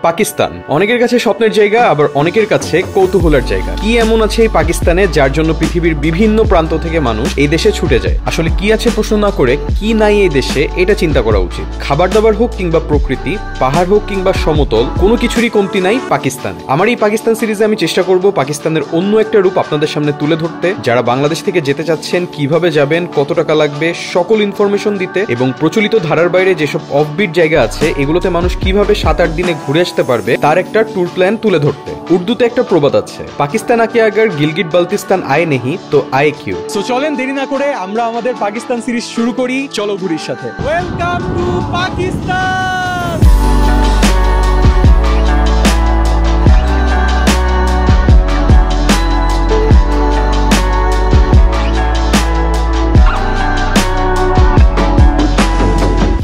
পাকিস্তান অনেকের কাছে স্বপ্নের জায়গা, আবার অনেকের কাছে কৌতূহলের জায়গা। কি এমন আছে এই পাকিস্তানে যার জন্য পৃথিবীর বিভিন্ন প্রান্ত থেকে মানুষ এই দেশে ছুটে যায়? আসলে কি আছে প্রশ্ন না করে কি নাই এই দেশে এটা চিন্তা করা উচিত। খাবার দাবার হোক কিংবা প্রকৃতি, পাহাড় হোক কিংবা সমতল, কোনো কিছুরই কমতি নাই পাকিস্তান। আমার এই পাকিস্তান সিরিজে আমি চেষ্টা করব পাকিস্তানের অন্য একটা রূপ আপনাদের সামনে তুলে ধরতে। যারা বাংলাদেশ থেকে যেতে চাচ্ছেন, কিভাবে যাবেন, কত টাকা লাগবে, সকল ইনফরমেশন দিতে, এবং প্রচলিত ধারার বাইরে যেসব অফবিট জায়গা আছে এগুলোতে মানুষ কিভাবে 7-8 দিনে ঘুরে আসতে পারবে তার একটা ট্যুর প্ল্যান তুলে ধরতে। উর্দুতে একটা প্রবাদ আছে, পাকিস্তান আকে আগার গিলগিট বালতিস্তান আয়ে নেহি তো আয়ে কিউ। সো চলেন দেরি না করে আমরা আমাদের পাকিস্তান সিরিজ শুরু করি চলো ঘুরির সাথে। Welcome to Pakistan.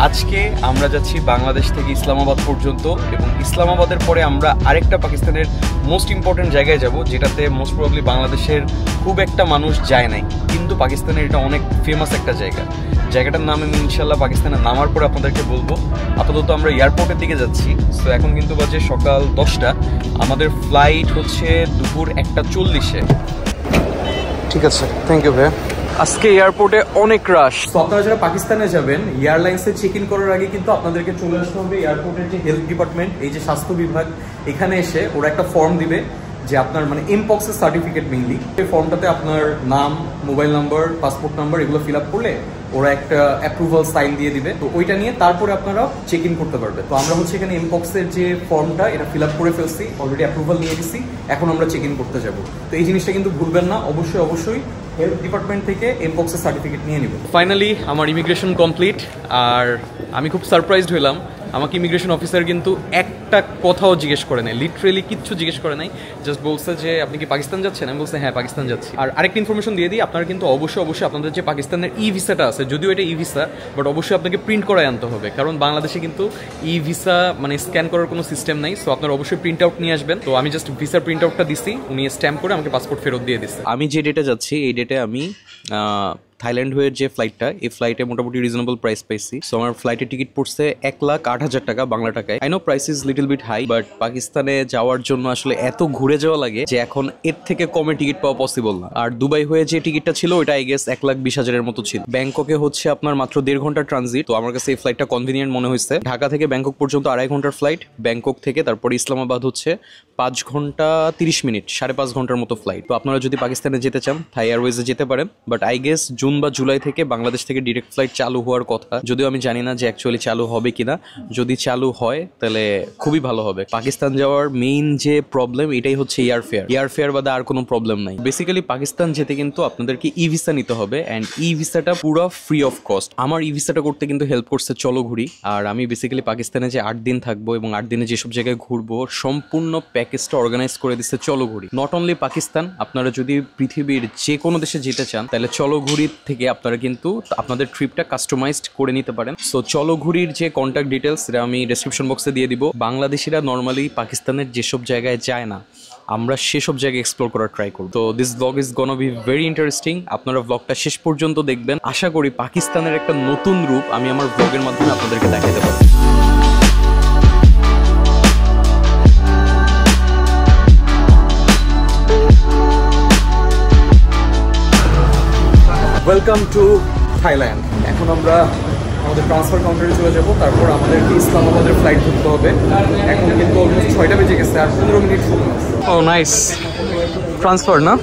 আজকে আমরা যাচ্ছি বাংলাদেশ থেকে ইসলামাবাদ পর্যন্ত, এবং ইসলামাবাদের পরে আমরা আরেকটা পাকিস্তানের মোস্ট ইম্পর্টেন্ট জায়গায় যাব, যেটাতে মোস্ট প্রবাবলি বাংলাদেশের খুব একটা মানুষ যায় নাই, কিন্তু পাকিস্তানের এটা অনেক ফেমাস একটা জায়গা। জায়গাটার নাম আমি ইনশাল্লাহ পাকিস্তানে নামার পরে আপনাদেরকে বলবো। আপাতত আমরা এয়ারপোর্টের দিকে যাচ্ছি। সো এখন কিন্তু বাজে সকাল 10টা, আমাদের ফ্লাইট হচ্ছে দুপুর 1:40-এ। ঠিক আছে, থ্যাংক ইউ ভাইয়া। আজকে এয়ারপোর্টে অনেক রাশ। তো আপনারা যারা পাকিস্তানে যাবেন, এয়ারলাইন্সে চেক ইন করার আগে কিন্তু আপনাদেরকে চলে আসতে হবে এয়ারপোর্টের যে হেলথ ডিপার্টমেন্ট, এই যে স্বাস্থ্য বিভাগ, এখানে এসে ওরা একটা ফর্ম দিবে যে আপনার মানে এমপক্সের সার্টিফিকেট মেইনলি। এই ফর্মটাতে আপনার নাম, মোবাইল নাম্বার, পাসপোর্ট নাম্বার এগুলো ফিল আপ করলে ওরা একটা অ্যাপ্রুভাল সাইন দিয়ে দিবে। তো ওইটা নিয়ে তারপরে আপনারা চেক ইন করতে পারবেন। তো আমরা হচ্ছে এখানে এমপক্সের যে ফর্মটা এটা ফিল আপ করে ফেলছি, অলরেডি অ্যাপ্রুভাল নিয়ে দিচ্ছি, এখন আমরা চেক ইন করতে যাব। তো এই জিনিসটা কিন্তু ভুলবেন না, অবশ্যই অবশ্যই হেলথ ডিপার্টমেন্ট থেকে এমপক্সের সার্টিফিকেট নিয়ে নেবেন। ফাইনালি আমার ইমিগ্রেশন কমপ্লিট, আর আমি খুব সারপ্রাইজড হলাম। আমাকে ইমিগ্রেশন অফিসার কিন্তু একটা কথাও জিজ্ঞেস করে নাই, লিটারেলি কিচ্ছু জিজ্ঞেস করে নাই। জাস্ট বলছে যে আপনি কি পাকিস্তান যাচ্ছেন? আমি বলছি হ্যাঁ পাকিস্তান যাচ্ছি। আর আরেকটা ইনফরমেশন দিয়ে দিই, আপনারা কিন্তু অবশ্যই অবশ্যই আপনাদের যে পাকিস্তানের ই ভিসাটা আছে, যদিও এটা ই ভিসা, বাট অবশ্যই আপনাকে প্রিন্ট করায় আনতে হবে, কারণ বাংলাদেশে কিন্তু ই ভিসা মানে স্ক্যান করার কোনো সিস্টেম নাই। সো আপনারা অবশ্যই প্রিন্ট আউট নিয়ে আসবেন। তো আমি জাস্ট ভিসার প্রিন্ট আউটটা দিছি, উনি স্ট্যাম্প করে আমাকে পাসপোর্ট ফেরত দিয়ে দিচ্ছে। আমি যে ডেটে যাচ্ছি এই ডেটে আমি থাইল্যান্ড হয়ে যে ফ্লাইটটা, এই ফ্লাইটে মোটামুটি রিজনেবল প্রাইস পাইছি। সো আমার ফ্লাইটের টিকিট পড়ছে 1,08,000 টাকা বাংলা টাকায়। I know price is little bit high, but পাকিস্তানে যাওয়ার জন্য আসলে এত ঘুরে যাওয়া লাগে যে এখন এর থেকে কমে টিকিট পাওয়া পসিবল না। আর দুবাই হয়ে যে টিকিটটা ছিল ওইটা আই গেস 1,20,000-এর মতো ছিল। ব্যাংককে হচ্ছে আপনার মাত্র 1.5 ঘন্টার ট্রানজিট। তো আমার কাছে এই ফ্লাইটটা কনভিনিয়েন্ট মনে হয়েছে। ঢাকা থেকে ব্যাংকক পর্যন্ত 2.5 ঘন্টার ফ্লাইট, ব্যাংকক থেকে তারপরে ইসলামাবাদ হচ্ছে 5 ঘন্টা 30 মিনিট, 5.5 ঘন্টার মতো ফ্লাইট। তো আপনারা যদি পাকিস্তানে যেতে চান থাই এয়ারওয়েজে যেতে পারেন, বাট আই গেস জুন বা জুলাই থেকে বাংলাদেশ থেকে ডিরেক্ট ফ্লাইট চালু হওয়ার কথা, যদিও আমি জানি না যে অ্যাকচুয়ালি চালু হবে কিনা। যদি চালু হয় তাহলে খুবই ভালো হবে। পাকিস্তান যাওয়ার মেইন যে প্রবলেম এটাই হচ্ছে এয়ারফেয়ার বাদে আর কোনো প্রবলেম নাই। বেসিক্যালি পাকিস্তান যেতে কিন্তু আপনাদেরকে ই ভিসা নিতে হবে, অ্যান্ড ই ভিসাটা পুরো ফ্রি অফ কস্ট। আমার ই ভিসাটা করতে কিন্তু হেল্প করছে চলো ঘুরি। আর আমি বেসিক্যালি পাকিস্তানে যে 8 দিন থাকবো এবং 8 দিনে যেসব জায়গায় ঘুরবো সম্পূর্ণ প্যাকেজটা অর্গানাইজ করে দিচ্ছে চলো ঘুরি। নট অনলি পাকিস্তান, আপনারা যদি পৃথিবীর যে কোনো দেশে যেতে চান তাহলে চলো ঘুরি থেকে আপনারা কিন্তু আপনাদের ট্রিপটা কাস্টমাইজড করে নিতে পারেন। সো চলো ঘুরির যে কন্ট্যাক্ট ডিটেলস এটা আমি ডেসক্রিপশন বক্সে দিয়ে দিব। বাংলাদেশিরা নর্মালি পাকিস্তানের যেসব জায়গায় যায় না, আমরা সেসব জায়গায় এক্সপ্লোর করার ট্রাই করব। তো this blog is gonna be very interesting. আপনারা ব্লগটা শেষ পর্যন্ত দেখবেন। আশা করি পাকিস্তানের একটা নতুন রূপ আমি আমার ব্লগের মাধ্যমে আপনাদেরকে দেখাতে পারবো। Welcome to Thailand. এখন আমরা আমাদের ট্রান্সফার কাউন্টারে চলে যাব, তারপর আমাদেরকে ইসলামাবাদের ফ্লাইট ধরতে হবে। এখন কিন্তু অলমোস্ট 6টা বেজে গেছে, আর 15 মিনিট সময় আছে। ও নাইস, ট্রান্সফার না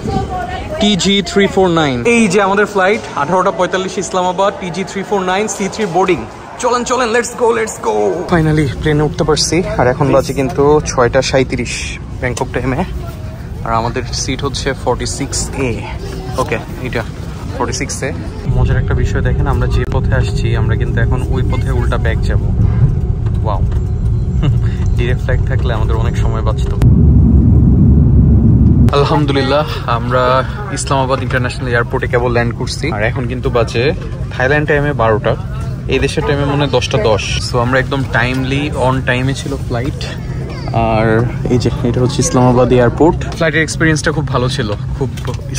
TG349। এই যে আমাদের flight 18:45 Islamabad, TG349 C3 boarding. চলেন চলেন, লেটস গো। ফাইনালি প্লেনে উঠতে পারছি, আর এখন বাজে কিন্তু 6:37 ব্যাংকক টাইমে। আর আমাদের সিট হচ্ছে 46A। ওকে, এটা 46-এ। মজার একটা বিষয় দেখেন, আমরা যে পথে আসছি আমরা কিন্তু এখন ওই পথে উল্টা ব্যাক যাব। ওয়াও, ডিরেক্ট ফ্লাইট থাকলে আমাদের অনেক সময় বাঁচত। আলহামদুলিল্লাহ আমরা ইসলামাবাদ ইন্টারন্যাশনাল এয়ারপোর্টে কেবল ল্যান্ড করছি, আর এখন কিন্তু বাজে থাইল্যান্ড টাইমে 12টা, এই দেশের টাইমে মনে হয় 10:10। সো আমরা একদম টাইমলি অন টাইমে ছিল ফ্লাইট। আর এই যে এটা হচ্ছে ইসলামাবাদ এয়ারপোর্ট। ফ্লাইটের এক্সপিরিয়েন্সটা খুব ভালো ছিল, খুব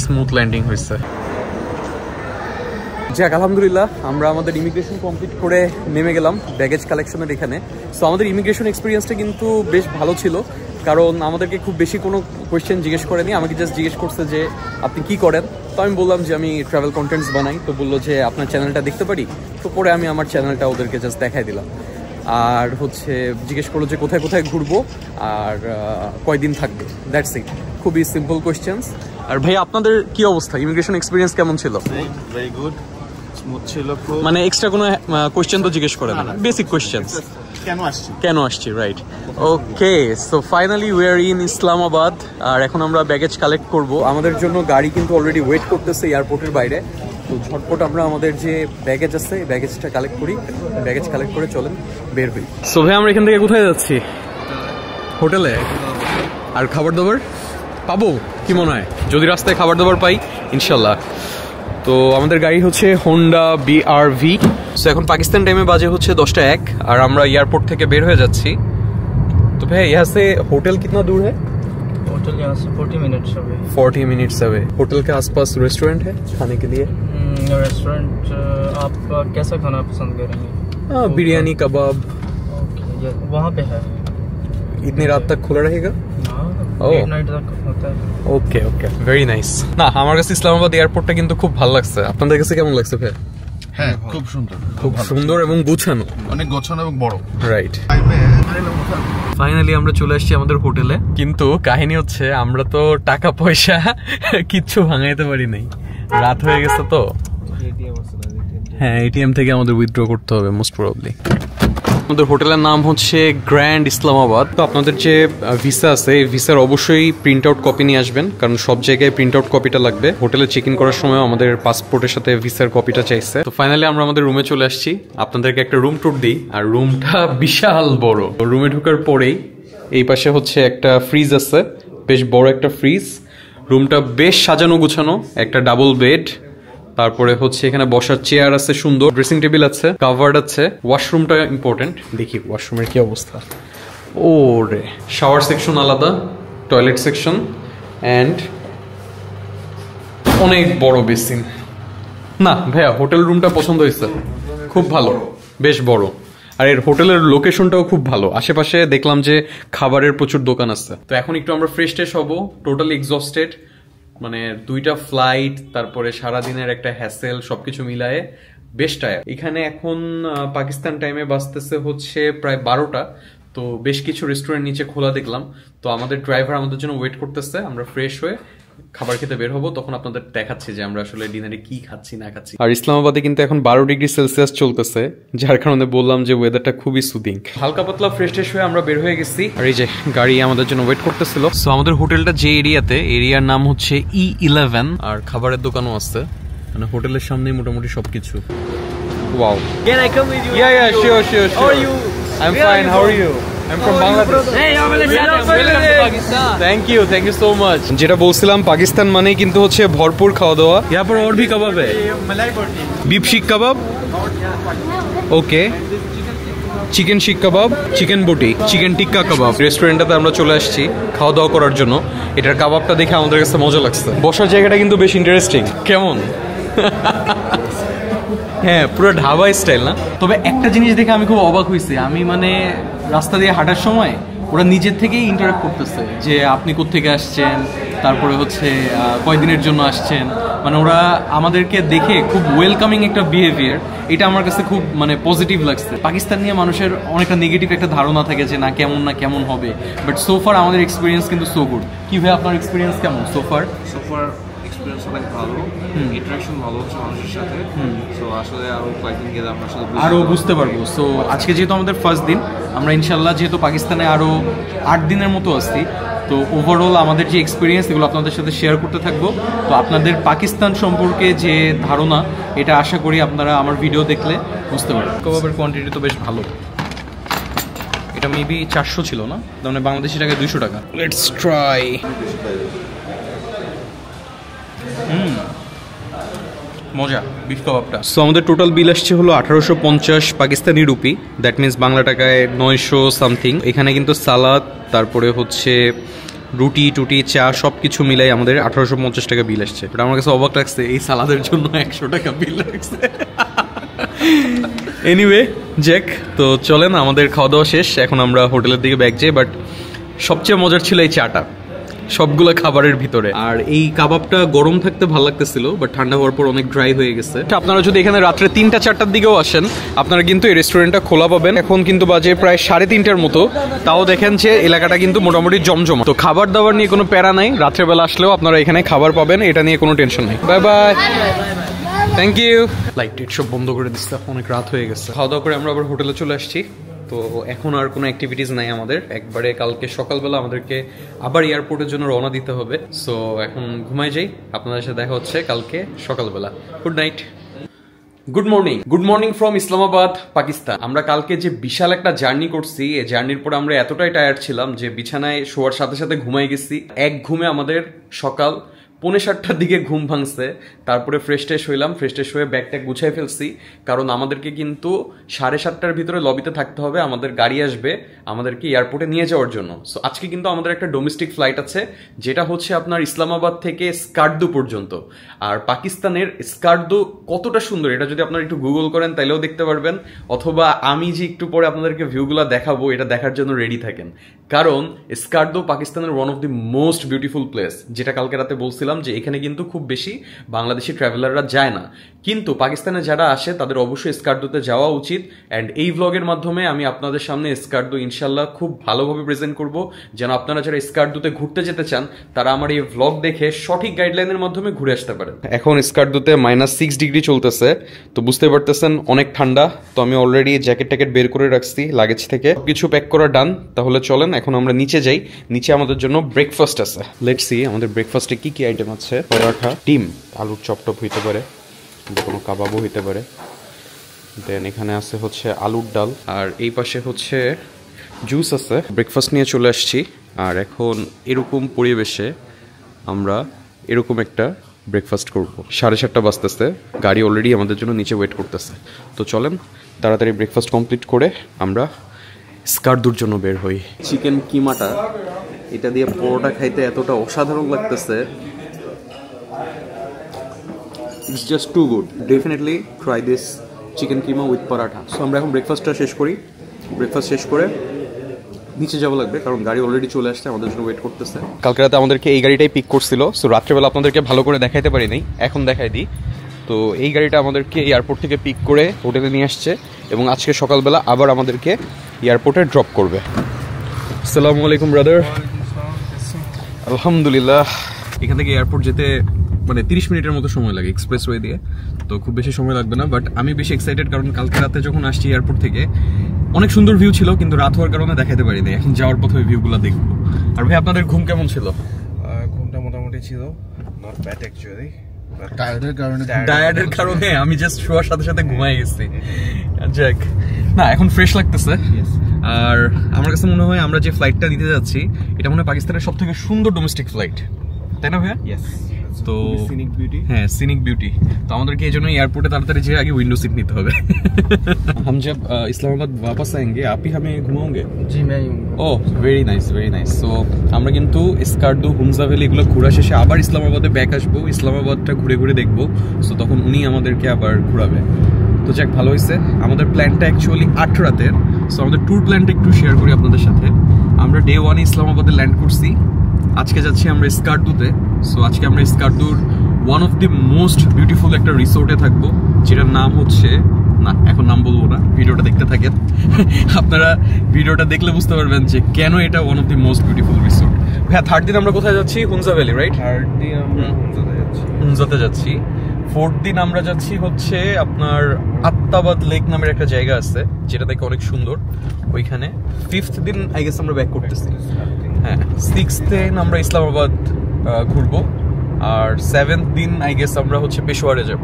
স্মুথ ল্যান্ডিং হয়েছে। যাক আলহামদুলিল্লাহ আমরা আমাদের ইমিগ্রেশন কমপ্লিট করে নেমে গেলাম ব্যাগেজ কালেকশনের এখানে। সো আমাদের ইমিগ্রেশন এক্সপিরিয়েন্সটা কিন্তু বেশ ভালো ছিল, কারণ আমাদেরকে খুব বেশি কোনো কোয়েশ্চেন জিজ্ঞেস করেনি, আমাকে জাস্ট জিজ্ঞেস করছে যে আপনি কি করেন। তো আমি বললাম যে আমি ট্রাভেল কন্টেন্টস বানাই। তো বললো যে আপনার চ্যানেলটা দেখতে পারি। তো পরে আমি আমার চ্যানেলটা ওদেরকে জাস্ট দেখাই দিলাম, আর হচ্ছে জিজ্ঞেস করলো যে কোথায় কোথায় ঘুরবো আর কয়দিন থাকবে, দ্যাটস ইট। খুবই সিম্পল কোয়েশ্চেন্স। আর ভাই আপনাদের কি অবস্থা, ইমিগ্রেশন এক্সপিরিয়েন্স কেমন ছিল? ভেরি গুড, স্মুথ ছিল। মানে এক্সট্রা কোনো কোয়েশ্চেন তো জিজ্ঞেস করে না, বেসিক কোয়েশ্চেন্স কেন আসছি, right? Okay, so finally we are in Islamabad, আর এখন আমরা ব্যাগেজ কালেক্ট করব। আমাদের জন্য গাড়ি কিন্তু অলরেডি ওয়েট করতেছে এয়ারপোর্টের বাইরে। তো ঝটপট আমরা আমাদের যে ব্যাগেজ আছে ব্যাগেজটা কালেক্ট করি, ব্যাগেজ কালেক্ট করে চলেন বের হই। সো ভাই আমরা এখান থেকে কোথায় যাচ্ছি? হোটেলে। আর খাবার দাবার পাবো কি মনে হয়? যদি রাস্তায় খাবার দাবার পাই ইনশাল্লাহ। তো আমাদের গাড়ি হচ্ছে হোন্ডা BRV। সো এখন পাকিস্তান টাইমে বাজে হচ্ছে 10:01 আর আমরা एयरपोर्ट থেকে বের হয়ে যাচ্ছি। तो भैया यहाँ से होटल कितना दूर है? होटल यहाँ से 40 minutes away. 40 minutes away. Hotel के आसपास रेस्टोरेंट है खाने के लिए? रेस्टोरेंट आप कैसा खाना पसंद करेंगे? बिरयानी कबाब। ओके, वहाँ पे है। इतनी रात तक खुला रहेगा? नाइट तक होता है। ওকে ওকে, ভেরি নাইস। না আমার কাছে ইসলামাবাদ এয়ারপোর্টটা কিন্তু খুব ভালো লাগছে। আপনাদের কাছে কেমন লাগছে ভাই? হ্যাঁ, খুব সুন্দর, খুব সুন্দর এবং গুছানো, অনেক গোছানো এবং বড়। রাইট। ফাইনালি আমরা চলে আসছি আমাদের হোটেলে, কিন্তু কাহিনী হচ্ছে আমরা তো টাকা পয়সা কিচ্ছু ভাঙাইতে পারি নাই, রাত হয়ে গেছে। তো হ্যাঁ, এটিএম থেকে আমাদের উইথড্র করতে হবে মোস্ট প্রবাবলি। আমাদের হোটেলের নাম হচ্ছে গ্র্যান্ড ইসলামাবাদ। তো আপনাদের যে ভিসা আছে এই ভিসার অবশ্যই প্রিন্ট আউট কপি নিয়ে আসবেন, কারণ সব জায়গায় প্রিন্ট আউট কপিটা লাগবে। হোটেলে চেক ইন করার সময় আমাদের পাসপোর্টের সাথে ভিসার কপিটা চাইছে। তো ফাইনালি আমরা আমাদের রুমে চলে আসছি। আপনাদেরকে একটা রুম ট্যুর দিই, আর রুমটা বিশাল বড়। রুমে ঢোকার পরেই এই পাশে হচ্ছে একটা ফ্রিজ আছে, বেশ বড় একটা ফ্রিজ। রুমটা বেশ সাজানো গুছানো, একটা ডাবল বেড, তারপরে হচ্ছে এখানে বসার চেয়ার আছে, সুন্দর ড্রেসিং টেবিল আছে, কাভার্ড আছে। ওয়াশরুমটা ইম্পর্টেন্ট, দেখি ওয়াশরুমের কি অবস্থা। ও রে, শাওয়ার সেকশন আলাদা, টয়লেট সেকশন, অ্যান্ড অনেক বড় বেসিন। না ভাইয়া, হোটেল রুমটা পছন্দ হয়েছে, খুব ভালো, বেশ বড়। আর এর হোটেলের লোকেশনটাও খুব ভালো, আশেপাশে দেখলাম যে খাবারের প্রচুর দোকান আছে। তো এখন একটু আমরা ফ্রেশ ট্রেশ হবো, টোটালি এক্সস্টেড, মানে 2টা ফ্লাইট, তারপরে সারাদিনের একটা হ্যাসেল, সবকিছু মিলায়ে বেশ টায়ার। এখানে এখন পাকিস্তান টাইমে বাজতেছে হচ্ছে প্রায় 12টা। তো বেশ কিছু রেস্টুরেন্ট নিচে খোলা দেখলাম। তো আমাদের ড্রাইভার আমাদের জন্য ওয়েট করতেছে, আমরা ফ্রেশ হয়ে খাবার খেতে বের হবো, তখন আপনাদের দেখাচ্ছি যে আমরা আসলে ডিনারে কি খাচ্ছি না খাচ্ছি। আর ইসলামাবাদে কিন্তু এখন 12 ডিগ্রি সেলসিয়াস চলতেছে, যার কারণে বললাম যে ওয়েদারটা খুবই সুদিং। হালকা পাতলা ফ্রেশ ট্রেশ হয়ে আমরা বের হয়ে গেছি, আর এই যে গাড়ি আমাদের জন্য ওয়েট করতেছিল। সো আমাদের হোটেলটা যে এরিয়াতে, এরিয়ার নাম হচ্ছে E11, আর খাবারের দোকানও আছে, মানে হোটেলের সামনেই মোটামুটি সবকিছু। Wow, Can I come with you? yeah sure How are you? I'm fine, how are you? I'm from Bangladesh. Hey, welcome to Pakistan. Thank you so much. যেটা বলছিলাম, পাকিস্তান মানেই কিন্তু হচ্ছে ভরপুর খাওয়া দাওয়া। यहाँ पर और भी कबाब है, मलाई बोटी, बीफ शीख कबाब, ওকে, চিকেন শিক কাবাব, চিকেন বটি, চিকেন টিক্কা কাবাব। রেস্টুরেন্টটাতে আমরা চলে আসছি খাওয়া দাওয়া করার জন্য। এটার কাবাবটা দেখে আমাদের কাছে মজা লাগছে। বসার জায়গাটা কিন্তু বেশ ইন্টারেস্টিং। কেমন? হ্যাঁ, পুরো ঢাবা স্টাইল না? তবে একটা জিনিস দেখে আমি খুব অবাক হয়েছি। আমি মানে রাস্তা দিয়ে হাঁটার সময় ওরা নিজের থেকেই ইন্টারাক্ট করতেছে যে আপনি কোত্থেকে আসছেন, তারপরে হচ্ছে কয়দিনের জন্য আসছেন। মানে ওরা আমাদেরকে দেখে খুব ওয়েলকামিং একটা বিহেভিয়ার, এটা আমার কাছে খুব মানে পজিটিভ লাগছে। পাকিস্তান নিয়ে মানুষের অনেকটা নেগেটিভ একটা ধারণা থাকে যে না কেমন হবে, বাট সোফার আমাদের এক্সপিরিয়েন্স কিন্তু সো গুড। কি ভাই আপনার এক্সপিরিয়েন্স কেমন সোফার? এক্সপিরিয়েন্স অনেক ভালো, ইন্টারাকশন ভালো হচ্ছে মানুষের সাথে। সো আসলে আরো কয়েকদিন গেলে আমরা আসলে আরো বুঝতে পারবো। সো আজকে যেহেতু আমাদের ফার্স্ট দিন, আমরা ইনশাল্লাহ যেহেতু পাকিস্তানে আরো 8 দিনের মতো আসছি, তো ওভারঅল আমাদের যে এক্সপিরিয়েন্স এগুলো আপনাদের সাথে শেয়ার করতে থাকবো। তো আপনাদের পাকিস্তান সম্পর্কে যে ধারণা, এটা আশা করি আপনারা আমার ভিডিও দেখলে বুঝতে পারবেন। কাবাবের কোয়ান্টিটি তো বেশ ভালো। এটা মেবি 400 ছিল না, মানে বাংলাদেশি টাকায় 200 টাকা। Let's try. মজা বিফ কাবাবটা। সো আমাদের টোটাল বিল আসছে হলো 1850 Pakistani rupee, that means Bangla টাকায় 900 সামথিং। এখানে কিন্তু সালাদ, তারপরে হচ্ছে রুটি টুটি চা সব কিছু মিলাই আমাদের 1850 টাকা বিল আসছে। এটা আমার কাছে অবাক লাগছে, এই সালাদের জন্য 100 টাকা বিল লাগছে। এনিওয়ে জ্যাক, তো চলেন, আমাদের খাওয়া দাওয়া শেষ, এখন আমরা হোটেলের দিকে ব্যাক যাই। বাট সবচেয়ে মজার ছিল এই চাটা সবগুলো খাবারের ভিতরে। আর এই কাবাবটা গরম থাকতে ভালো লাগতেছিল, বাট ঠান্ডা হওয়ার পর অনেক ড্রাই হয়ে গেছে। আপনারা যদি এখানে রাত্রে 3টা-4টার দিকেও আসেন, আপনারা কিন্তু এই রেস্টুরেন্টটা খোলা পাবেন। এখন কিন্তু বাজে প্রায় 3:30টার মতো, তাও দেখেন যে এলাকাটা কিন্তু মোটামুটি জমজমা। তো খাবার দাবার নিয়ে কোনো প্যারা নাই, রাত্রেবেলা আসলেও আপনারা এখানে খাবার পাবেন, এটা নিয়ে কোনো টেনশন নেই। Bye bye, thank you. Light tight সব বন্ধ করে দিচ্ছে, অনেক রাত হয়ে গেছে। খাওয়া দাওয়া করে আমরা আবার হোটেলে চলে আসছি। তো এখন আর কোনো অ্যাক্টিভিটিস নাই আমাদের, একবারে কালকে সকালবেলা আমাদেরকে আবার এয়ারপোর্টের জন্য রওনা দিতে হবে। সো এখন ঘুমাই যাই, আপনাদের সাথে দেখা হচ্ছে কালকে সকালবেলা। Good night, good morning from Islamabad, Pakistan. আমরা কালকে যে বিশাল একটা জার্নি করছি, এই জার্নির পর আমরা এতটাই টায়ার্ড ছিলাম যে বিছানায় শোয়ার সাথে সাথে ঘুমাই গেছি। এক ঘুমে আমাদের সকাল 7:45টার দিকে ঘুম ভাঙছে। তারপরে ফ্রেশ ট্রেশ হইলাম, ফ্রেশ ট্রেশ হয়ে ব্যাগ ট্যাগ গুছাই ফেলছি, কারণ আমাদেরকে কিন্তু 7:30টার ভিতরে লবিতে থাকতে হবে, আমাদের গাড়ি আসবে আমাদেরকে এয়ারপোর্টে নিয়ে যাওয়ার জন্য। সো আজকে কিন্তু আমাদের একটা ডোমেস্টিক ফ্লাইট আছে, যেটা হচ্ছে আপনার ইসলামাবাদ থেকে স্কার্দু পর্যন্ত। আর পাকিস্তানের স্কার্দু কতটা সুন্দর এটা যদি আপনারা একটু গুগল করেন তাইলেও দেখতে পারবেন, অথবা আমি যে একটু পরে আপনাদেরকে ভিউগুলো দেখাবো এটা দেখার জন্য রেডি থাকেন, কারণ স্কার্দু পাকিস্তানের one of the most beautiful place. যেটা কালকে রাতে বলছিলাম যে এখানে কিন্তু খুব বেশি বাংলাদেশি ট্রাভেলাররা যায় না, কিন্তু পাকিস্তানে যারা আসে তাদের অবশ্যই স্কার্দুতে যাওয়া উচিত। অ্যান্ড এই ভ্লগের মাধ্যমে আমি আপনাদের সামনে স্কার্দু ইনশাল্লাহ খুব ভালোভাবে প্রেজেন্ট করব, যেন আপনারা যারা স্কার্দুতে ঘুরতে যেতে চান তারা আমার এই ভ্লগ দেখে সঠিক গাইডলাইনের মাধ্যমে ঘুরে আসতে পারেন। এখন স্কার্দুতে -6 ডিগ্রি চলতেছে, তো বুঝতে পারতেছেন অনেক ঠান্ডা। তো আমি অলরেডি জ্যাকেট ট্যাকেট বের করে রাখছি লাগেজ থেকে, কিছু প্যাক করা ডান। তাহলে চলেন এখন আমরা নিচে যাই, নিচে আমাদের জন্য ব্রেকফাস্ট আছে। লেটস সি আমাদের ব্রেকফাস্টে কি কি আইটেম আছে। পরোটা, ডিম, আলুর চপটপ হইতে পারে, কোনো কাবাবও হইতে পারে। দেন এখানে আছে হচ্ছে আলুর ডাল, আর এই পাশে হচ্ছে জুস আছে। ব্রেকফাস্ট নিয়ে চলে আসছি, আর এখন এরকম পরিবেশে আমরা এরকম একটা ব্রেকফাস্ট করব। 7:30 বাজতেছে, গাড়ি অলরেডি আমাদের জন্য নিচে ওয়েট করতেছে। তো চলেন তাড়াতাড়ি ব্রেকফাস্ট কমপ্লিট করে আমরা স্কার্দুর জন্য বের হই। চিকেন কিমাটা, এটা দিয়ে পরোটা খাইতে এতটা অসাধারণ লাগতেছে, it's just too good. Definitely try this chicken keema with paratha. সো আমরা এখন ব্রেকফাস্টটা শেষ করি, ব্রেকফাস্ট শেষ করে নিচে যাওয়া লাগবে, কারণ গাড়ি অলরেডি চলে আসছে, আমাদের জন্য ওয়েট করতেছে। কালকে রাতে আমাদেরকে এই গাড়িটাই পিক করছিল, সো রাত্রেবেলা আপনাদেরকে ভালো করে দেখাইতে পারি নাই, এখন দেখাই দিই। তো এই গাড়িটা আমাদেরকে এয়ারপোর্ট থেকে পিক করে হোটেলে নিয়ে আসছে, এবং আজকে সকালবেলা আবার আমাদেরকে এয়ারপোর্টে ড্রপ করবে। আসসালামু আলাইকুম ব্রাদার। আলহামদুলিল্লাহ। এখান থেকে এয়ারপোর্ট যেতে মানে 30 মিনিটের মতো সময় লাগে এক্সপ্রেসওয়ে দিয়ে, তো খুব বেশি সময় লাগবে না। বাট আমি বেশি এক্সাইটেড, কারণ কালকে রাতে যখন আসছি এয়ারপোর্ট থেকে অনেক সুন্দর ভিউ ছিল, কিন্তু রাত হওয়ার কারণে দেখাতে পারিনি। এখন যাওয়ার পথে ওই ভিউগুলো দেখবো। আর ভাই আপনাদের ঘুম কেমন ছিল? ঘুমটা মোটামুটি ছিল, নট ব্যাড অ্যাকচুয়ালি। টায়ার্ডের কারণে আমি জাস্ট শোয়ার সাথে সাথে ঘুমাই গেছি। যাক, না এখন ফ্রেশ লাগতেছে। আর আমার কাছে মনে হয় আমরা যে ফ্লাইটটা নিতে যাচ্ছি এটা মনে হয় পাকিস্তানের সব থেকে সুন্দর ডোমেস্টিক ফ্লাইট, তাই না ভাইয়া? তো সিনিক বিউটি, হ্যাঁ সিনিক বিউটি। তো আমাদেরকে এই জন্য এয়ারপোর্টে তাড়াতাড়ি যেয়ে আগে উইন্ডো সিট নিতে হবে। हम जब इस्लामाबाद वापस आएंगे आप ही हमें घुमाओगे? जी मैं ही हूँ। Oh very nice, very nice. So আমরা কিন্তু স্কার্দু, হুমজা ভ্যালি এগুলো ঘোরা শেষে আবার ইসলামাবাদে ব্যাক আসবো, ইসলামাবাদটা ঘুরে ঘুরে দেখবো। সো তখন উনি আমাদেরকে আবার ঘুরাবে। তো যাক, ভালো হয়েছে। আমাদের প্ল্যানটা অ্যাকচুয়ালি 8 রাতের। সো আমাদের ট্যুর প্ল্যানটা একটু শেয়ার করি আপনাদের সাথে। আমরা ডে 1 ইসলামাবাদে ল্যান্ড করছি, আজকে যাচ্ছি আমরা স্কার্দুতে। সো আজকে আমরা স্কার্দুর one of the most beautiful একটা রিসোর্টে থাকবো, যেটার নাম হচ্ছে, না এখন নাম বলবো না, ভিডিওটা দেখতে থাকেন। আপনারা ভিডিওটা দেখলে বুঝতে পারবেন যে কেন এটা one of the most beautiful resort. হ্যাঁ, 3rd দিন আমরা কোথায় যাচ্ছি? হুমজা ভ্যালি, রাইট? 3rd দিন আমরা হুমজাতে যাচ্ছি। 4th দিন আমরা যাচ্ছি হচ্ছে আপনার আত্তাবাদ লেক নামের একটা জায়গা আছে, যেটা দেখে অনেক সুন্দর, ওইখানে। 5th দিন আই গেস আমরা ব্যাক করতেছি। হ্যাঁ, 6th দিন আমরা ইসলামাবাদ ঘুরবো, আর 7th দিন আই গেস আমরা হচ্ছে পেশোয়ারে যাব।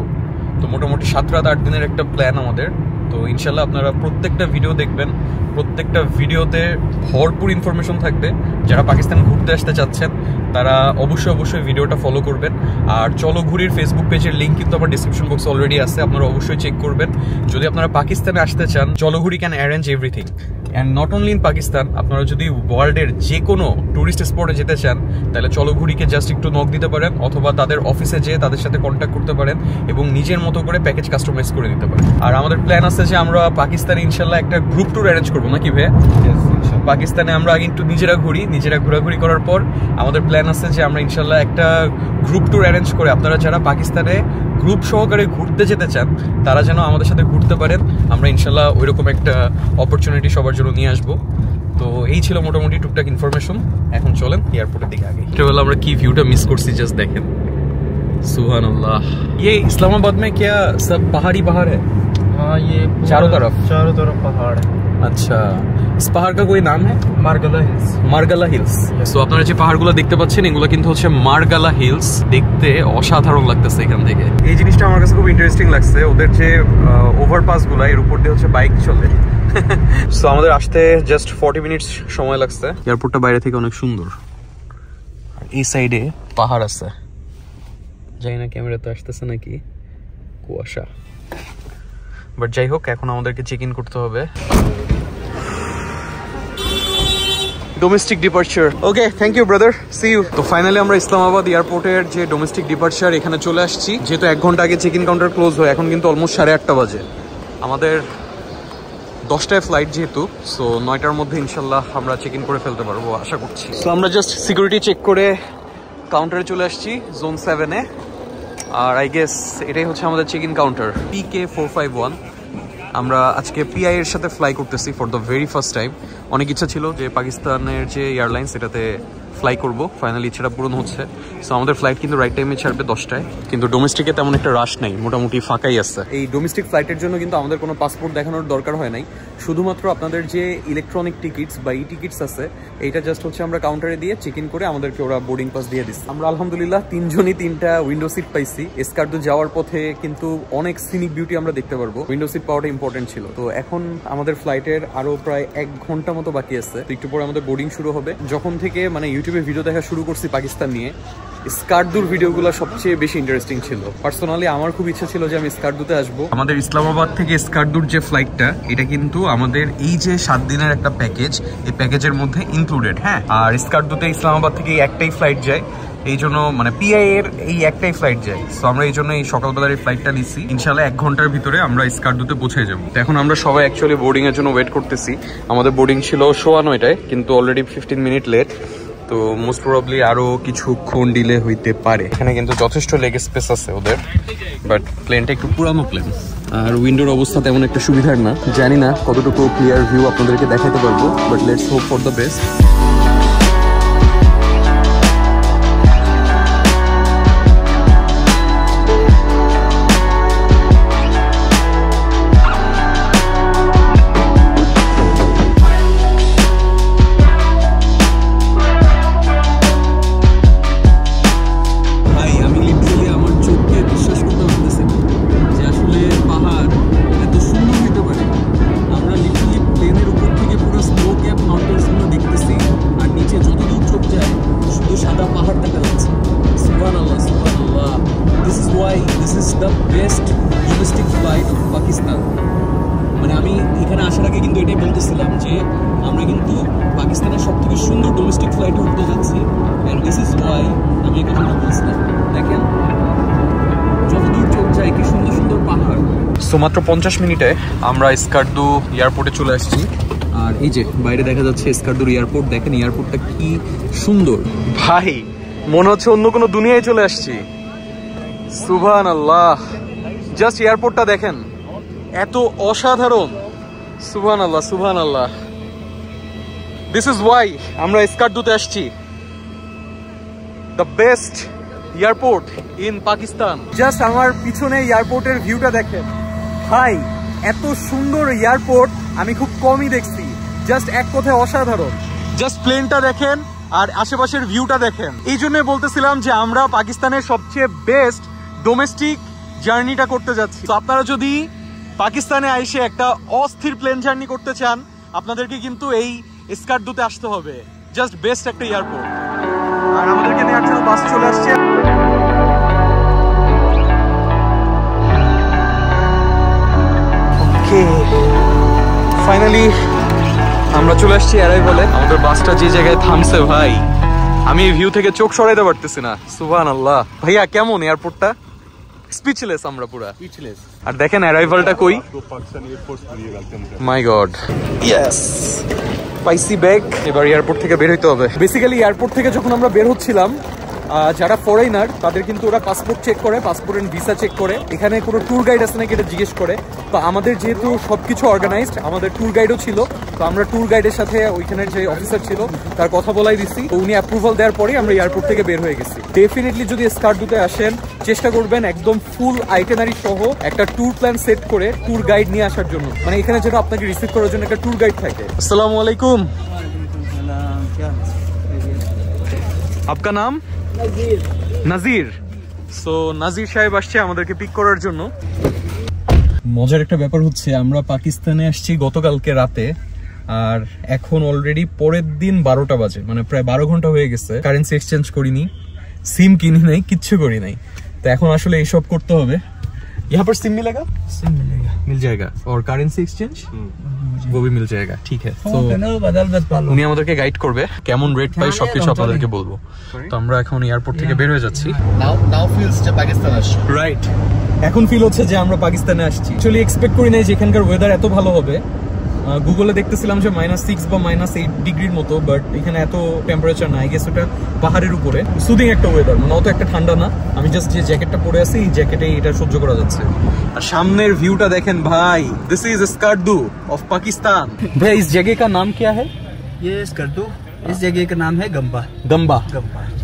তো মোটামুটি 7 রাত 8 দিনের একটা প্ল্যান আমাদের। তো ইনশাল্লাহ আপনারা প্রত্যেকটা ভিডিও দেখবেন, প্রত্যেকটা ভিডিওতে ভরপুর ইনফরমেশন থাকবে। যারা পাকিস্তান ঘুরতে আসতে চাচ্ছেন তারা অবশ্যই ভিডিওটা ফলো করবেন। আর চলো ঘুরির ফেসবুক পেজের লিঙ্ক কিন্তু আমার ডিসক্রিপশন বক্সে অলরেডি আছে, আপনারা অবশ্যই চেক করবেন। যদি আপনারা পাকিস্তানে আসতে চান, চলো ঘুরি can arrange everything. And not only in Pakistan, আপনারা যদি ওয়ার্ল্ডের যে কোনো ট্যুরিস্ট স্পটে যেতে চান তাহলে চলো ঘুরিকে জাস্ট একটু নক দিতে পারেন, অথবা তাদের অফিসে যেয়ে তাদের সাথে কন্ট্যাক্ট করতে পারেন এবং নিজের মতো করে প্যাকেজ কাস্টমাইজ করে দিতে পারেন। আর আমাদের প্ল্যান আছে যে আমরা পাকিস্তানে ইনশাল্লাহ একটা গ্রুপ ট্যুর অ্যারেঞ্জ করবো, নাকি ভাই? পাকিস্তানে আমরা আগে একটু নিজেরা ঘোরাঘুরি করার পর আমাদের প্ল্যান আছে যে আমরা ইনশাল্লাহ একটা গ্রুপ ট্যুর অ্যারেঞ্জ করে আপনারা যারা পাকিস্তানে গ্রুপ সহকারে ঘুরতে যেতে চান তারা যেন আমাদের সাথে ঘুরতে পারেন। আমরা ইনশাল্লাহ ওইরকম একটা অপরচুনিটি সবার জন্য নিয়ে আসবো। তো এই ছিল মোটামুটি টুকটাক ইনফরমেশন। এখন চলেন এয়ারপোর্টের দিকে আগে। এটা হলো আমরা কি ভিউটা মিস করছি, জাস্ট দেখেন। सुभान-अल्लाह। ये इस्लामाबाद में क्या सब पहाड़ी पहाड़ है? हाँ, ये चारों तरफ पहाड़ है। अच्छा, इस पहाड़ का कोई नाम है? मारगाला हिल्स। মার্গালা হিলস। সো আপনারা যে পাহাড়গুলো দেখতে পাচ্ছেন এগুলো কিন্তু হচ্ছে মার্গালা হিলস। দেখতে অসাধারণ লাগতেছে এখান থেকে। এই জিনিসটা আমার কাছে খুব ইন্টারেস্টিং লাগছে, ওদের যে ওভারপাসগুলো এর উপর দিয়ে হচ্ছে বাইক চলে। সো আমাদের আসতে জাস্ট 40 মিনিটস সময় লাগছে। এয়ারপোর্টটা বাইরে থেকে অনেক সুন্দর, আর এই সাইডে পাহাড় আছে। যাই না ক্যামেরাতে আসতেছে নাকি, কুয়াশা। বাট যাই হোক, এখন আমাদেরকে চেক ইন করতে হবে। Domestic departure. Okay, thank you brother, see you. তো ফাইনালি আমরা ইসলামাবাদ এয়ারপোর্টের যে ডোমেস্টিক ডিপার্চার এখানে চলে আসছি। যেহেতু 1 ঘন্টা আগে চেক ইন কাউন্টার ক্লোজ হয়, এখন কিন্তু অলমোস্ট 8:30 বাজে। আমাদের 10টায় ফ্লাইট যেহেতু, সো 9টার মধ্যে ইনশাল্লাহ আমরা চেক ইন করে ফেলতে পারবো আশা করছি। সো আমরা জাস্ট সিকিউরিটি চেক করে কাউন্টারে চলে আসছি, জোন 7-এ। আর আই গেস এটাই হচ্ছে আমাদের চেক ইন কাউন্টার, PK451। আমরা আজকে PI এর সাথে ফ্লাই করতেছি for the very first time. অনেক ইচ্ছা ছিল যে পাকিস্তানের যে এয়ারলাইন্স এটাতে ফ্লাই করব, ফাইনালি ইচ্ছাটা পূরণ হচ্ছে। সো আমাদের ফ্লাইট কিন্তু রাইট টাইমে ছাড়বে 10টায়, কিন্তু ডোমেস্টিকে তেমন একটা রাশ নাই, মোটামুটি ফাঁকাই আছে। এই ডোমেস্টিক ফ্লাইটের জন্য কিন্তু আমাদের কোনো পাসপোর্ট দেখানোর দরকার হয় নাই, শুধুমাত্র আপনাদের যে ইলেকট্রনিক টিকিটস বা টিকিটস আছে এইটা জাস্ট হচ্ছে আমরা কাউন্টারে দিয়ে চেক ইন করে আমাদেরকে ওরা বোর্ডিং পাস দিয়ে দিচ্ছে। আমরা আলহামদুলিল্লাহ 3 জনই 3টা উইন্ডো সিট পাইছি। এসকার্দো যাওয়ার পথে কিন্তু অনেক সিনিক বিউটি আমরা দেখতে পারবো, উইন্ডো সিট পাওয়াটা ইম্পর্টেন্ট ছিল। তো এখন আমাদের ফ্লাইটের আরো প্রায় 1 ঘন্টা মতো বাকি আছে, তো একটু পরে আমাদের বোর্ডিং শুরু হবে। যখন থেকে মানে ইউটিউবে ভিডিও দেখা শুরু করছি পাকিস্তান নিয়ে, স্কার্দুর ভিডিওগুলো সবচেয়ে বেশি ইন্টারেস্টিং ছিল। পার্সোনালি আমার খুব ইচ্ছা ছিল যে আমি স্কার্দুতে আসবো। আমাদের ইসলামাবাদ থেকে স্কার্দুর যে ফ্লাইটটা, এটা কিন্তু আমাদের এই যে 7 দিনের একটা প্যাকেজ, এই প্যাকেজের মধ্যে ইনক্লুডেড। হ্যাঁ, আর স্কার্দুতে ইসলামাবাদ থেকে একটাই ফ্লাইট যায়, এই জন্য মানে PI এর এই একটাই ফ্লাইট যায়। সো আমরা এই জন্য এই সকালবেলার এই ফ্লাইটটা নিচ্ছি। ইনশাল্লাহ 1 ঘন্টার ভিতরে আমরা স্কার্দুতে পৌঁছে যাবো। এখন আমরা সবাই অ্যাকচুয়ালি বোর্ডিং এর জন্য ওয়েট করতেছি। আমাদের বোর্ডিং ছিল 9:15, কিন্তু অলরেডি 15 মিনিট লেট। তো মোস্ট প্রবাবলি আরো কিছুক্ষণ ডিলে হইতে পারে। এখানে কিন্তু যথেষ্ট লেগ স্পেস আছে ওদের, বাট প্লেনটা একটু পুরানো প্লেন, আর উইন্ডোর অবস্থা তেমন একটা সুবিধার না। জানি না কতটুকু ক্লিয়ার ভিউ আপনাদেরকে দেখাতে পারবো, but let's hope for the best. মানে আমি এখানে আসার আগে কিন্তু এটাই বলতেছিলাম যে আমরা কিন্তু পাকিস্তানের সবথেকে সুন্দর ডোমেস্টিক ফ্লাইটে উঠতে যাচ্ছি, এন্ড দিস ইজ ওয়াই আমি এই কথাটা বলছিলাম। দেখেন যতদূর চোখ যায় কি সুন্দর সুন্দর পাহাড়। সো মাত্র 50 মিনিটে আমরা স্কার্দু এয়ারপোর্টে চলে আসছি। আর এই যে বাইরে দেখা যাচ্ছে স্কার্দুর এয়ারপোর্ট, দেখেন এয়ারপোর্টটা কি সুন্দর ভাই, মনে হচ্ছে অন্য কোনো দুনিয়ায় চলে আসছি। সুবহানাল্লাহ, জাস্ট এয়ারপোর্টটা দেখেন, এত অসাধারণ। সুবহানাল্লাহ সুবহানাল্লাহ, দিস ইজ ওয়াই আমরা স্কার্দুতে আসছি, the best airport in Pakistan. Just আমার পিছনে এয়ারপোর্টের ভিউটা দেখেন ভাই, এত সুন্দর এয়ারপোর্ট আমি খুব কমই দেখছি। জাস্ট এক কথায় অসাধারণ। জাস্ট প্লেনটা দেখেন আর আশেপাশের ভিউটা দেখেন। এই জন্য বলতেছিলাম যে আমরা পাকিস্তানের সবচেয়ে বেস্ট ডোমেস্টিক জার্নিটা করতে যাচ্ছি। তো আপনারা যদি পাকিস্তানে আইসে একটা অস্থির প্লেন জার্নি করতে চান, আপনাদেরকে কিন্তু এই স্কার্দুতে আসতে হবে। জাস্ট বেস্ট একটা এয়ারপোর্ট। আর আমাদেরকে নেওয়ার জন্য বাস চলে আসছে। ওকে, ফাইনালি আমরা চলে আসছি অ্যারাইভালে। আমাদের বাসটা যে জায়গায় থামছে ভাই, আমি এই ভিউ থেকে চোখ সরাইতে পারতেছি না। সুবহানাল্লাহ। ভাইয়া কেমন এয়ারপোর্টটা? স্পিচলেস আমরা পুরা। আর দেখেন অ্যারাইভালটা কই। মাই গড, ইয়েস, স্পাইসি ব্যাগ। এবার এয়ারপোর্ট থেকে বের হইতে হবে। বেসিক্যালি এয়ারপোর্ট থেকে যখন আমরা বের হচ্ছিলাম, যারা ফরেনার তাদের কিন্তু ওরা পাসপোর্ট চেক করে, পাসপোর্ট এন্ড ভিসা চেক করে। এখানে কোনো ট্যুর গাইড আছে নাকি এটা জিজ্ঞেস করে। তো আমাদের যেহেতু সবকিছু অর্গানাইজড, আমাদের ট্যুর গাইডও ছিল, তো আমরা ট্যুর গাইডের সাথে ওইখানের যে অফিসার ছিল তার কথা বলাই দিচ্ছি। তো উনি অ্যাপ্রুভাল দেওয়ার পরে আমরা এয়ারপোর্ট থেকে বের হয়ে গেছি। ডেফিনেটলি যদি স্কার্দুতে আসেন, চেষ্টা করবেন একদম ফুল আইটেনারি সহ একটা ট্যুর প্ল্যান সেট করে ট্যুর গাইড নিয়ে আসার জন্য। মানে এখানে যেন আপনাকে রিসিভ করার জন্য একটা ট্যুর গাইড থাকে। আসসালামু আলাইকুম। आपका नाम? নাজির। সো নাজির সাহেব আসছে আমাদেরকে পিক করার জন্য। মজার একটা ব্যাপার হচ্ছে, আমরা পাকিস্তানে আসছি গতকালকে রাতে, আর এখন অলরেডি পরের দিন 12টা বাজে, মানে প্রায় 12 ঘন্টা হয়ে গেছে। কারেন্সি এক্সচেঞ্জ করিনি, সিম কিনি নাই, কিচ্ছু করি নাই। তো এখন আসলে এইসব করতে হবে। यहाँ पर सिम मिलेगा? सिम मिलेगा, मिल जाएगा। और करेंसी एक्सचेंज वो भी मिल जाएगा। ठीक है, तो উনি আমাদেরকে গাইড করবে, কেমন রেট পাই সবকিছু আপনাদেরকে বলবো। তো আমরা এখন এয়ারপোর্ট থেকে বের হয়ে যাচ্ছি। নাও ফিলস যে পাকিস্তান আসছে। রাইট, এখন ফিল হচ্ছে যে আমরা পাকিস্তানে আসছি। অ্যাকচুয়ালি এক্সপেক্ট করি নাই যে এখানকার ওয়েদার এত ভালো হবে। গুগলে দেখতেছিলাম যে -6 বা -8 ডিগ্রির মতো, বাট এখানে এত টেম্পারেচার না। আই গেস ওটা পাহাড়ের উপরে। সুদিং একটা ওয়েদার, মানে অত একটা ঠান্ডা না। আমি জাস্ট যে জ্যাকেটটা পরে আছি, এই জ্যাকেটে এটা সহ্য করা যাচ্ছে। আর সামনের ভিউটা দেখেন ভাই, this is Skardu of Pakistan. ভাই इस जगह का नाम क्या है? ये स्कर्दू, इस जगह का नाम है गंबा। गंबा।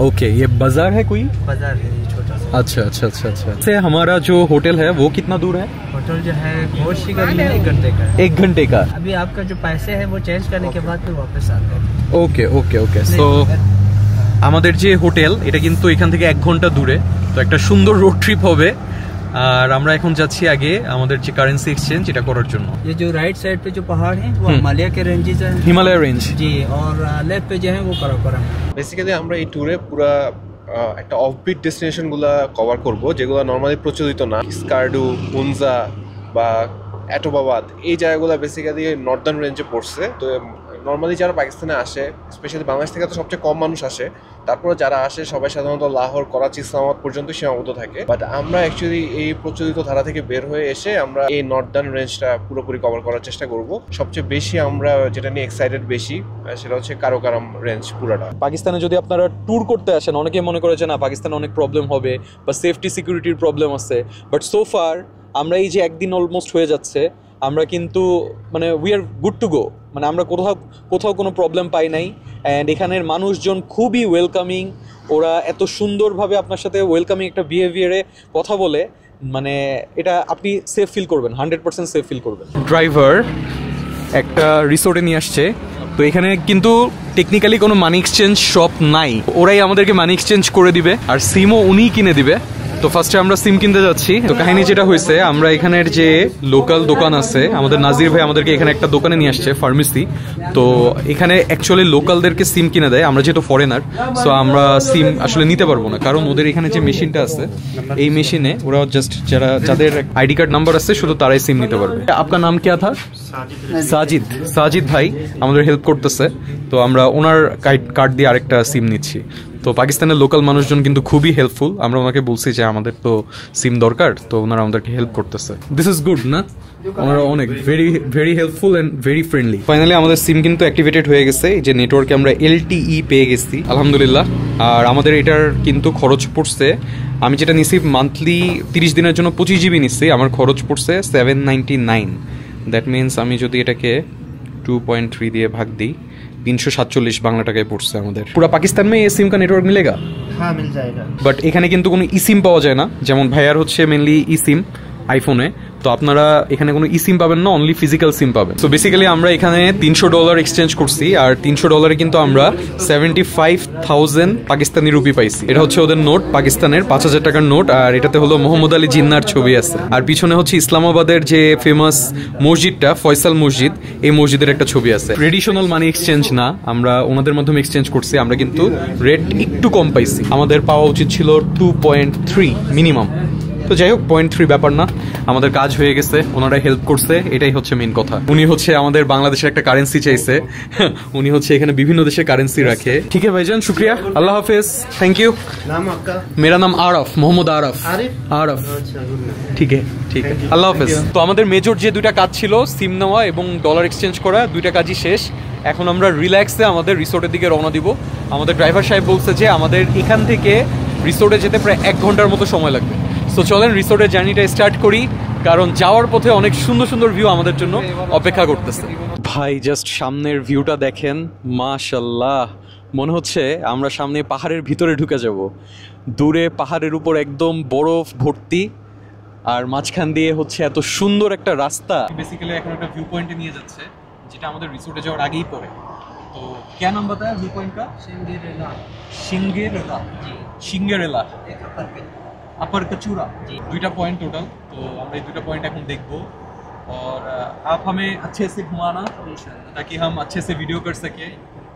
ओके, ये बाजार है कोई? बाजार है ये छोटा सा। अच्छा अच्छा अच्छा अच्छा। से हमारा जो होटल है वो कितना दूर है? होटल जो है कोशी का 1 घंटे का है। 1 घंटे का। अभी आपका जो पैसे है वो चेंज करने के बाद फिर वापस आते हैं। ওকে ওকে ওকে। সো আমাদের যে হোটেল এটা কিন্তু এখান থেকে 1 ঘন্টা দূরে। তো একটা সুন্দর রোড ট্রিপ হবে। আর আমরা এখন যাচ্ছি আগে আমাদের যে কারেন্সি এক্সচেঞ্জ এটা করার জন্য। ये जो राइट साइड पे जो पहाड़ है वो हिमालय के रेंजेस है। हिमालय रेंज जी, और लेफ्ट पे जो है वो काराकोरम। বেসিক্যালি আমরা এই ট্যুরে পুরা একটা অফবিট ডেস্টিনেশনগুলো কভার করব, যেগুলো নর্মালি প্রচলিত না। স্কার্দু, হুনজা বা এটোবাবাদ, এই জায়গাগুলো বেসিক্যালি নর্দার্ন রেঞ্জে পড়ছে। তো নর্মালি যারা পাকিস্তানে আসে, স্পেশালি বাংলাদেশ থেকে তো সবচেয়ে কম মানুষ আসে, তারপরে যারা আসে সবাই সাধারণত লাহোর, করাচি, ইসলামাবাদ পর্যন্ত সীমাবদ্ধ থাকে। বাট আমরা অ্যাকচুয়ালি এই প্রচলিত ধারা থেকে বের হয়ে এসে আমরা এই নর্দার্ন রেঞ্জটা পুরোপুরি কভার করার চেষ্টা করব। সবচেয়ে বেশি আমরা যেটা নিয়ে এক্সাইটেড বেশি, সেটা হচ্ছে কারাকোরাম রেঞ্জ পুরাটা। পাকিস্তানে যদি আপনারা ট্যুর করতে আসেন, অনেকে মনে করে যে না পাকিস্তানে অনেক প্রবলেম হবে বা সেফটি সিকিউরিটির প্রবলেম আছে, বাট সো ফার আমরা এই যে একদিন অলমোস্ট হয়ে যাচ্ছে, আমরা কিন্তু মানে we are good to go. মানে আমরা কোথাও কোনো প্রবলেম পাই নাই। অ্যান্ড এখানের মানুষজন খুবই ওয়েলকামিং। ওরা এত সুন্দরভাবে আপনার সাথে ওয়েলকামিং একটা বিহেভিয়ারে কথা বলে, মানে এটা আপনি সেফ ফিল করবেন, 100% সেফ ফিল করবেন। ড্রাইভার একটা রিসোর্টে নিয়ে আসছে। তো এখানে কিন্তু টেকনিক্যালি কোনো মানি এক্সচেঞ্জ শপ নাই, ওরাই আমাদেরকে মানি এক্সচেঞ্জ করে দিবে, আর সিমও উনিই কিনে দিবে। তো ফার্স্টে আমরা সিম কিনতে যাচ্ছি। তো কাহিনী যেটা হয়েছে, আমরা এখানের যে লোকাল দোকান আছে, আমাদের নাজির ভাই আমাদেরকে এখানে একটা দোকানে নিয়ে আসছে, ফার্মেসি। তো এখানে অ্যাকচুয়ালি লোকালদেরকে সিম কিনে দেয়। আমরা যেহেতু ফরেনার, সো আমরা সিম আসলে নিতে পারবো না, কারণ ওদের এখানে যে মেশিনটা আছে, এই মেশিনে ওরা জাস্ট যাদের আইডি কার্ড নাম্বার আছে শুধু তারাই সিম নিতে পারবে। আপনার নাম क्या था? সাজিদ। সাজিদ ভাই আমাদের হেল্প করতেছে। তো আমরা ওনার কার্ড দিয়ে আরেকটা সিম নিচ্ছি। তো পাকিস্তানের লোকাল মানুষজন কিন্তু খুবই হেল্পফুল। আমরা ওনাকে বলছি যে আমাদের তো সিম দরকার, তো ওনারা আমাদেরকে হেল্প করতেছে। দিস ইজ গুড না, ওনারা অনেক very helpful and very friendly. Finally আমাদের সিম কিন্তু অ্যাক্টিভেটেড হয়ে গেছে। এই যে নেটওয়ার্কে আমরা LTE পেয়ে গেছি, আলহামদুলিল্লাহ। আর আমাদের এটার কিন্তু খরচ পড়ছে, আমি যেটা নিছি মান্থলি 30 দিনের জন্য 25 GB নিচ্ছি, আমার খরচ পড়ছে 799। দ্যাট মিনস আমি যদি এটাকে 2.3 দিয়ে ভাগ দিই, 347 বাংলা টাকায় পড়ছে আমাদের। পুরো পাকিস্তান में ये सिम का नेटवर्क मिलेगा? हाँ, मिल जाएगा। বাট এখানে কিন্তু কোনো ই সিম পাওয়া যায় না। যেমন ভাইয়ার হচ্ছে মেনলি ই সিম, আইফোনে। তো আপনারা এখানে কোনো ই সিম পাবেন না, অনলি ফিজিক্যাল সিম পাবেন। তো বেসিক্যালি আমরা এখানে $300 এক্সচেঞ্জ করছি, আর $300 কিন্তু আমরা 75,000 পাকিস্তানি রুপি পাইছি। এটা হচ্ছে ওদের নোট, পাকিস্তানের 5,000 টাকার নোট, আর এটাতে হলো মোহাম্মদ আলী জিন্নার ছবি আছে। আর পিছনে হচ্ছে ইসলামাবাদের যে ফেমাস মসজিদটা, ফয়সাল মসজিদ, এই মসজিদের একটা ছবি আছে। ট্রেডিশনাল মানি এক্সচেঞ্জ না, আমরা ওনাদের মাধ্যমে এক্সচেঞ্জ করছি, আমরা কিন্তু রেট একটু কম পাইছি। আমাদের পাওয়া উচিত ছিল 2.3 মিনিমাম। তো যাই হোক, 0.3 ব্যাপার না, আমাদের কাজ হয়ে গেছে, ওনারা হেল্প করছে, এটাই হচ্ছে মেন কথা। উনি হচ্ছে আমাদের বাংলাদেশের একটা কারেন্সি চাইছে, উনি হচ্ছে এখানে বিভিন্ন দেশের কারেন্সি রাখে। ঠিক আছে ভাইজান, শুক্রিয়া, আল্লাহ হাফেজ, থ্যাংক ইউ। নাম আপকা? মেরা নাম আরফ, মোহাম্মদ আরফ। আরফ, ঠিক আছে, ঠিক আছে, আল্লাহ হাফেজ। তো আমাদের মেজর যে দুইটা কাজ ছিল, সিম নেওয়া এবং ডলার এক্সচেঞ্জ করা, দুইটা কাজই শেষ। এখন আমরা রিল্যাক্সে আমাদের রিসোর্টের দিকে রওনা দিব। আমাদের ড্রাইভার সাহেব বলছে যে আমাদের এখান থেকে রিসোর্টে যেতে প্রায় 1 ঘন্টার মতো সময় লাগবে। সো চলেন রিসোর্টের জার্নিটা স্টার্ট করি, কারণ যাওয়ার পথে অনেক সুন্দর সুন্দর ভিউ আমাদের জন্য অপেক্ষা করতেছে। ভাই জাস্ট সামনের ভিউটা দেখেন, মাশাল্লাহ, মনে হচ্ছে আমরা সামনে পাহাড়ের ভিতরে ঢুকে যাব। দূরে পাহাড়ের উপর একদম বরফ ভর্তি, আর মাঝখান দিয়ে হচ্ছে এত সুন্দর একটা রাস্তা। বেসিক্যালি এখন একটা ভিউ পয়েন্টে নিয়ে যাচ্ছে, যেটা আমাদের রিসোর্টে যাওয়ার আগেই পড়ে। তো क्या नाम बताया व्यू पॉइंट का? সিঙ্গেরেলা अपर कचूरा, दुईटा पॉइंट टोटल। तो हम ये दुईटा पॉइंट এখন দেখব, और आप हमें अच्छे से घुमाना ताकि हम अच्छे से वीडियो कर सके।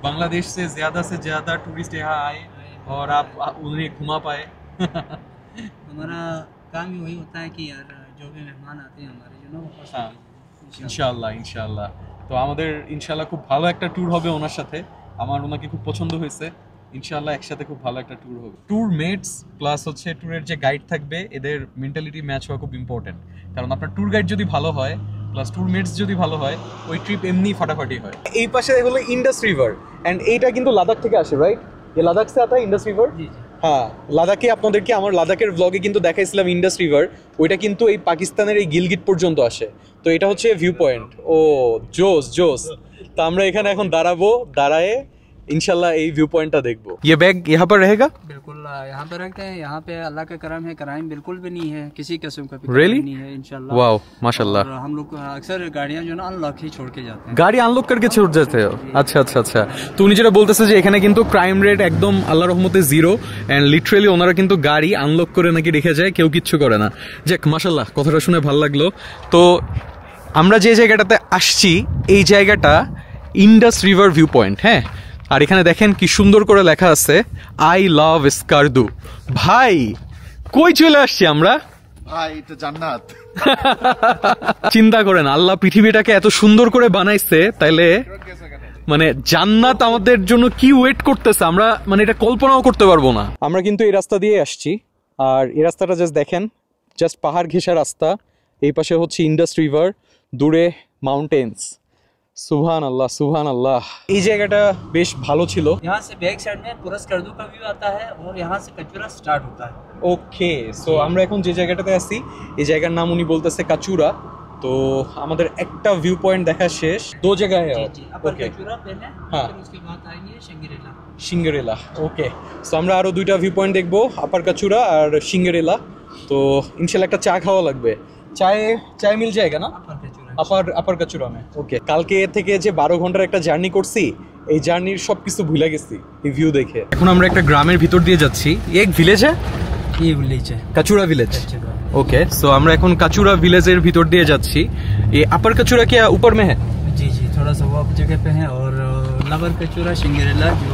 बांग्लादेश से ज़्यादा टूरिस्ट यहाँ आए और आप उन्हें घुमा पाए। हमारा काम ही वही होता है कि यार जो भी मेहमान आते हैं हमारे जो ना, हाँ ইনশাআল্লাহ ইনশাআল্লাহ। তো আমাদের ইনশাআল্লাহ খুব ভালো একটা ট্যুর হবে ওনার সাথে, আমার ওনাকে খুব পছন্দ হয়েছে। ইনশাআল্লাহ একসাথে খুব ভালো একটা ট্যুর হবে। ট্যুর মেটস প্লাস হচ্ছে ট্যুরের যে গাইড থাকবে, এদের মেন্টালিটি ম্যাচ হওয়া খুব ইম্পর্টেন্ট। কারণ আপনার ট্যুর গাইড যদি ভালো হয় প্লাস ট্যুর মেটস যদি ভালো হয়, ওই ট্রিপ এমনি ফাটাফাটি হয়। এই পাশে হলো ইন্ডাস রিভার, অ্যান্ড এইটা কিন্তু লাদাখ থেকে আসে, রাইট? ये লাদাখ से आता है इंडस रिवर। হ্যাঁ, লাদাখে আপনাদেরকে আমার লাদাখের ব্লগে কিন্তু দেখাইছিলাম ইন্ডাস রিভার, ওইটা কিন্তু এই পাকিস্তানের এই গিলগিট পর্যন্ত আসে। তো এটা হচ্ছে ভিউ পয়েন্ট। ও জোস জোস। তো আমরা এখানে এখন দাঁড়াবো, দাঁড়ায় इंशाल्लाह এই ভিউ পয়েন্টটা দেখবো। ये बैग यहाँ पर रहेगा? बिल्कुल यहाँ पे रखते हैं। यहाँ पे अल्लाह का करम है, क्राइम बिल्कुल भी नहीं है, किसी किस्म का Really? नहीं है इंशाल्लाह। वाओ माशाल्लाह। और हम लोग अक्सर गाड़ियाँ जो ना अनलॉक ही छोड़ के जाते हैं। গাড়ি আনলক করকে छोड़ जाते हो? আচ্ছা আচ্ছা আচ্ছা। তো উনি যেটা বলতেছে যে এখানে কিন্তু ক্রাইম রেট একদম আল্লাহর রহমতে 0, এন্ড লিটারালি ওনারা কিন্তু গাড়ি আনলক করে নাকি রেখে যায়, কেউ কিচ্ছু করে না। যাক মাশাল্লাহ, কথাটা শুনে ভালো লাগলো। তো আমরা যে জায়গাটাতে আসছি, এই জায়গাটা ইন্ডাস রিভার ভিউ পয়েন্ট। হ্যাঁ, আর এখানে দেখেন কি সুন্দর করে লেখা আছে আই লাভ স্কারদু। ভাই কই চলে আসছি আমরা? ভাই এটা জান্নাত। চিন্তা করেন, আল্লাহ পৃথিবীটাকে এত সুন্দর করে বানাইছে, তাইলে মানে জান্নাত আমাদের জন্য কি ওয়েট করতেছে, আমরা মানে এটা কল্পনাও করতে পারবো না। আমরা কিন্তু এই রাস্তা দিয়ে আসছি, আর এই রাস্তাটা জাস্ট দেখেন, জাস্ট পাহাড় ঘেঁষা রাস্তা। এই পাশে হচ্ছে ইন্ডাস রিভার, দূরে মাউন্টেন্স। সুবহান আল্লাহ সুবহান আল্লাহ। এই জায়গাটা বেশ ভালো ছিল। यहाँ से बैक साइड में पूरा स्कर्दू का व्यू आता है और यहाँ से कचूरा स्टार्ट होता है। ওকে, সো আমরা এখন যে জায়গাটাতে আছি, এই জায়গার নাম উনি বলতেছে কাচুরা। তো আমাদের একটা ভিউ পয়েন্ট দেখা শেষ, 2 জায়গা है। अपर ओके, कचूरा पहले, हाँ। फिर उसके बाद आएंगे सिंगरेला। সিঙ্গারেলা। ওকে, সো আমরা আরো 2টা ভিউ পয়েন্ট দেখবো, আপার কাচুরা আর সিঙ্গারেলা। তো ইনশাল্লাহ একটা চা খাওয়া লাগবে। চায় মিল জায়গা না আপার কাচুরা মে। ওকে, কালকে থেকে যে 12 ঘন্টার একটা জার্নি করছি, এই জার্নির সবকিছু ভুলে গেছি এই ভিউ দেখে। এখন আমরা একটা গ্রামের ভিতর দিয়ে যাচ্ছি। এক ভিলেজ ये विलेज है, কাচুরা ভিলেজ। ओके, सो আমরা এখন কাচুরা ভিলেজের ভিতর দিয়ে যাচ্ছি। ये अपर कचूरा क्या ऊपर में है? जी जी, थोड़ा सा वो आप जगह पे है। और लवर कचूरा सिंगरेला जो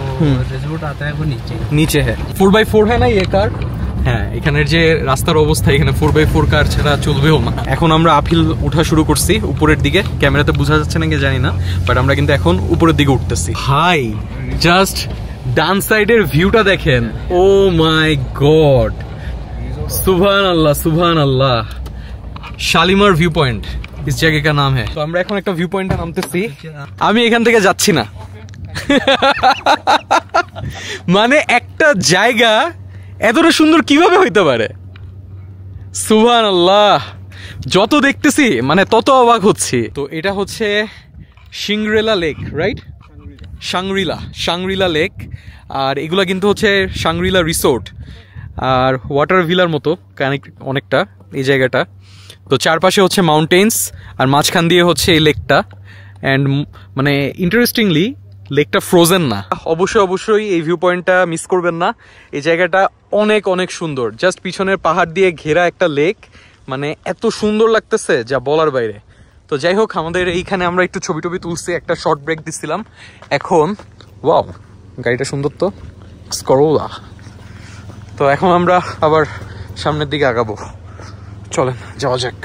रिजोर्ट आता है वो नीचे है। 4x4 है ना ये कार? হ্যাঁ, এখানের যে রাস্তার অবস্থা, এখানে 4x4 কার ছাড়া চলবেও না। এখন আমরা আপহিল ওঠা শুরু করছি উপরের দিকে, ক্যামেরাতে বোঝা যাচ্ছে নাকি জানি না, বাট আমরা কিন্তু এখন উপরের দিকে উঠতেছি। ভাই জাস্ট ডান সাইডের ভিউটা দেখেন, ও মাই গড, সুবহান আল্লাহ সুবহান আল্লাহ। শালিমার ভিউ পয়েন্ট इस जगह का नाम है। তো আমরা এখন একটা ভিউ পয়েন্টে নামতেছি। আমি এখান থেকে যাচ্ছি না। মানে একটা জায়গা এতটা সুন্দর কিভাবে হইতে পারে? সুবহানাল্লাহ, যত দেখতেছি মানে তত অবাক হচ্ছি। তো এটা হচ্ছে Shangrila lake, right? Shangrila lake. আর এগুলা কিন্তু হচ্ছে সাংরিলা রিসোর্ট আর ওয়াটার ভিলার মতো অনেকটা এই জায়গাটা। তো চারপাশে হচ্ছে মাউন্টেন্স আর মাঝখান দিয়ে হচ্ছে এই লেকটা। অ্যান্ড মানে ইন্টারেস্টিংলি লেকটা ফ্রোজেন না। অবশ্যই এই ভিউ পয়েন্টটা মিস করবেন না। এই জায়গাটা অনেক অনেক সুন্দর, জাস্ট পিছনের পাহাড় দিয়ে ঘেরা একটা লেক, মানে এত সুন্দর লাগতেছে যা বলার বাইরে। তো যাই হোক, আমাদের এইখানে আমরা একটু ছবি টবি তুলছি, একটা শর্ট ব্রেক দিচ্ছিলাম। এখন ওয়াও, গাড়িটা সুন্দর তো, স্করোলা। তো এখন আমরা আবার সামনের দিকে আগাবো, চলেন যাওয়া যাক।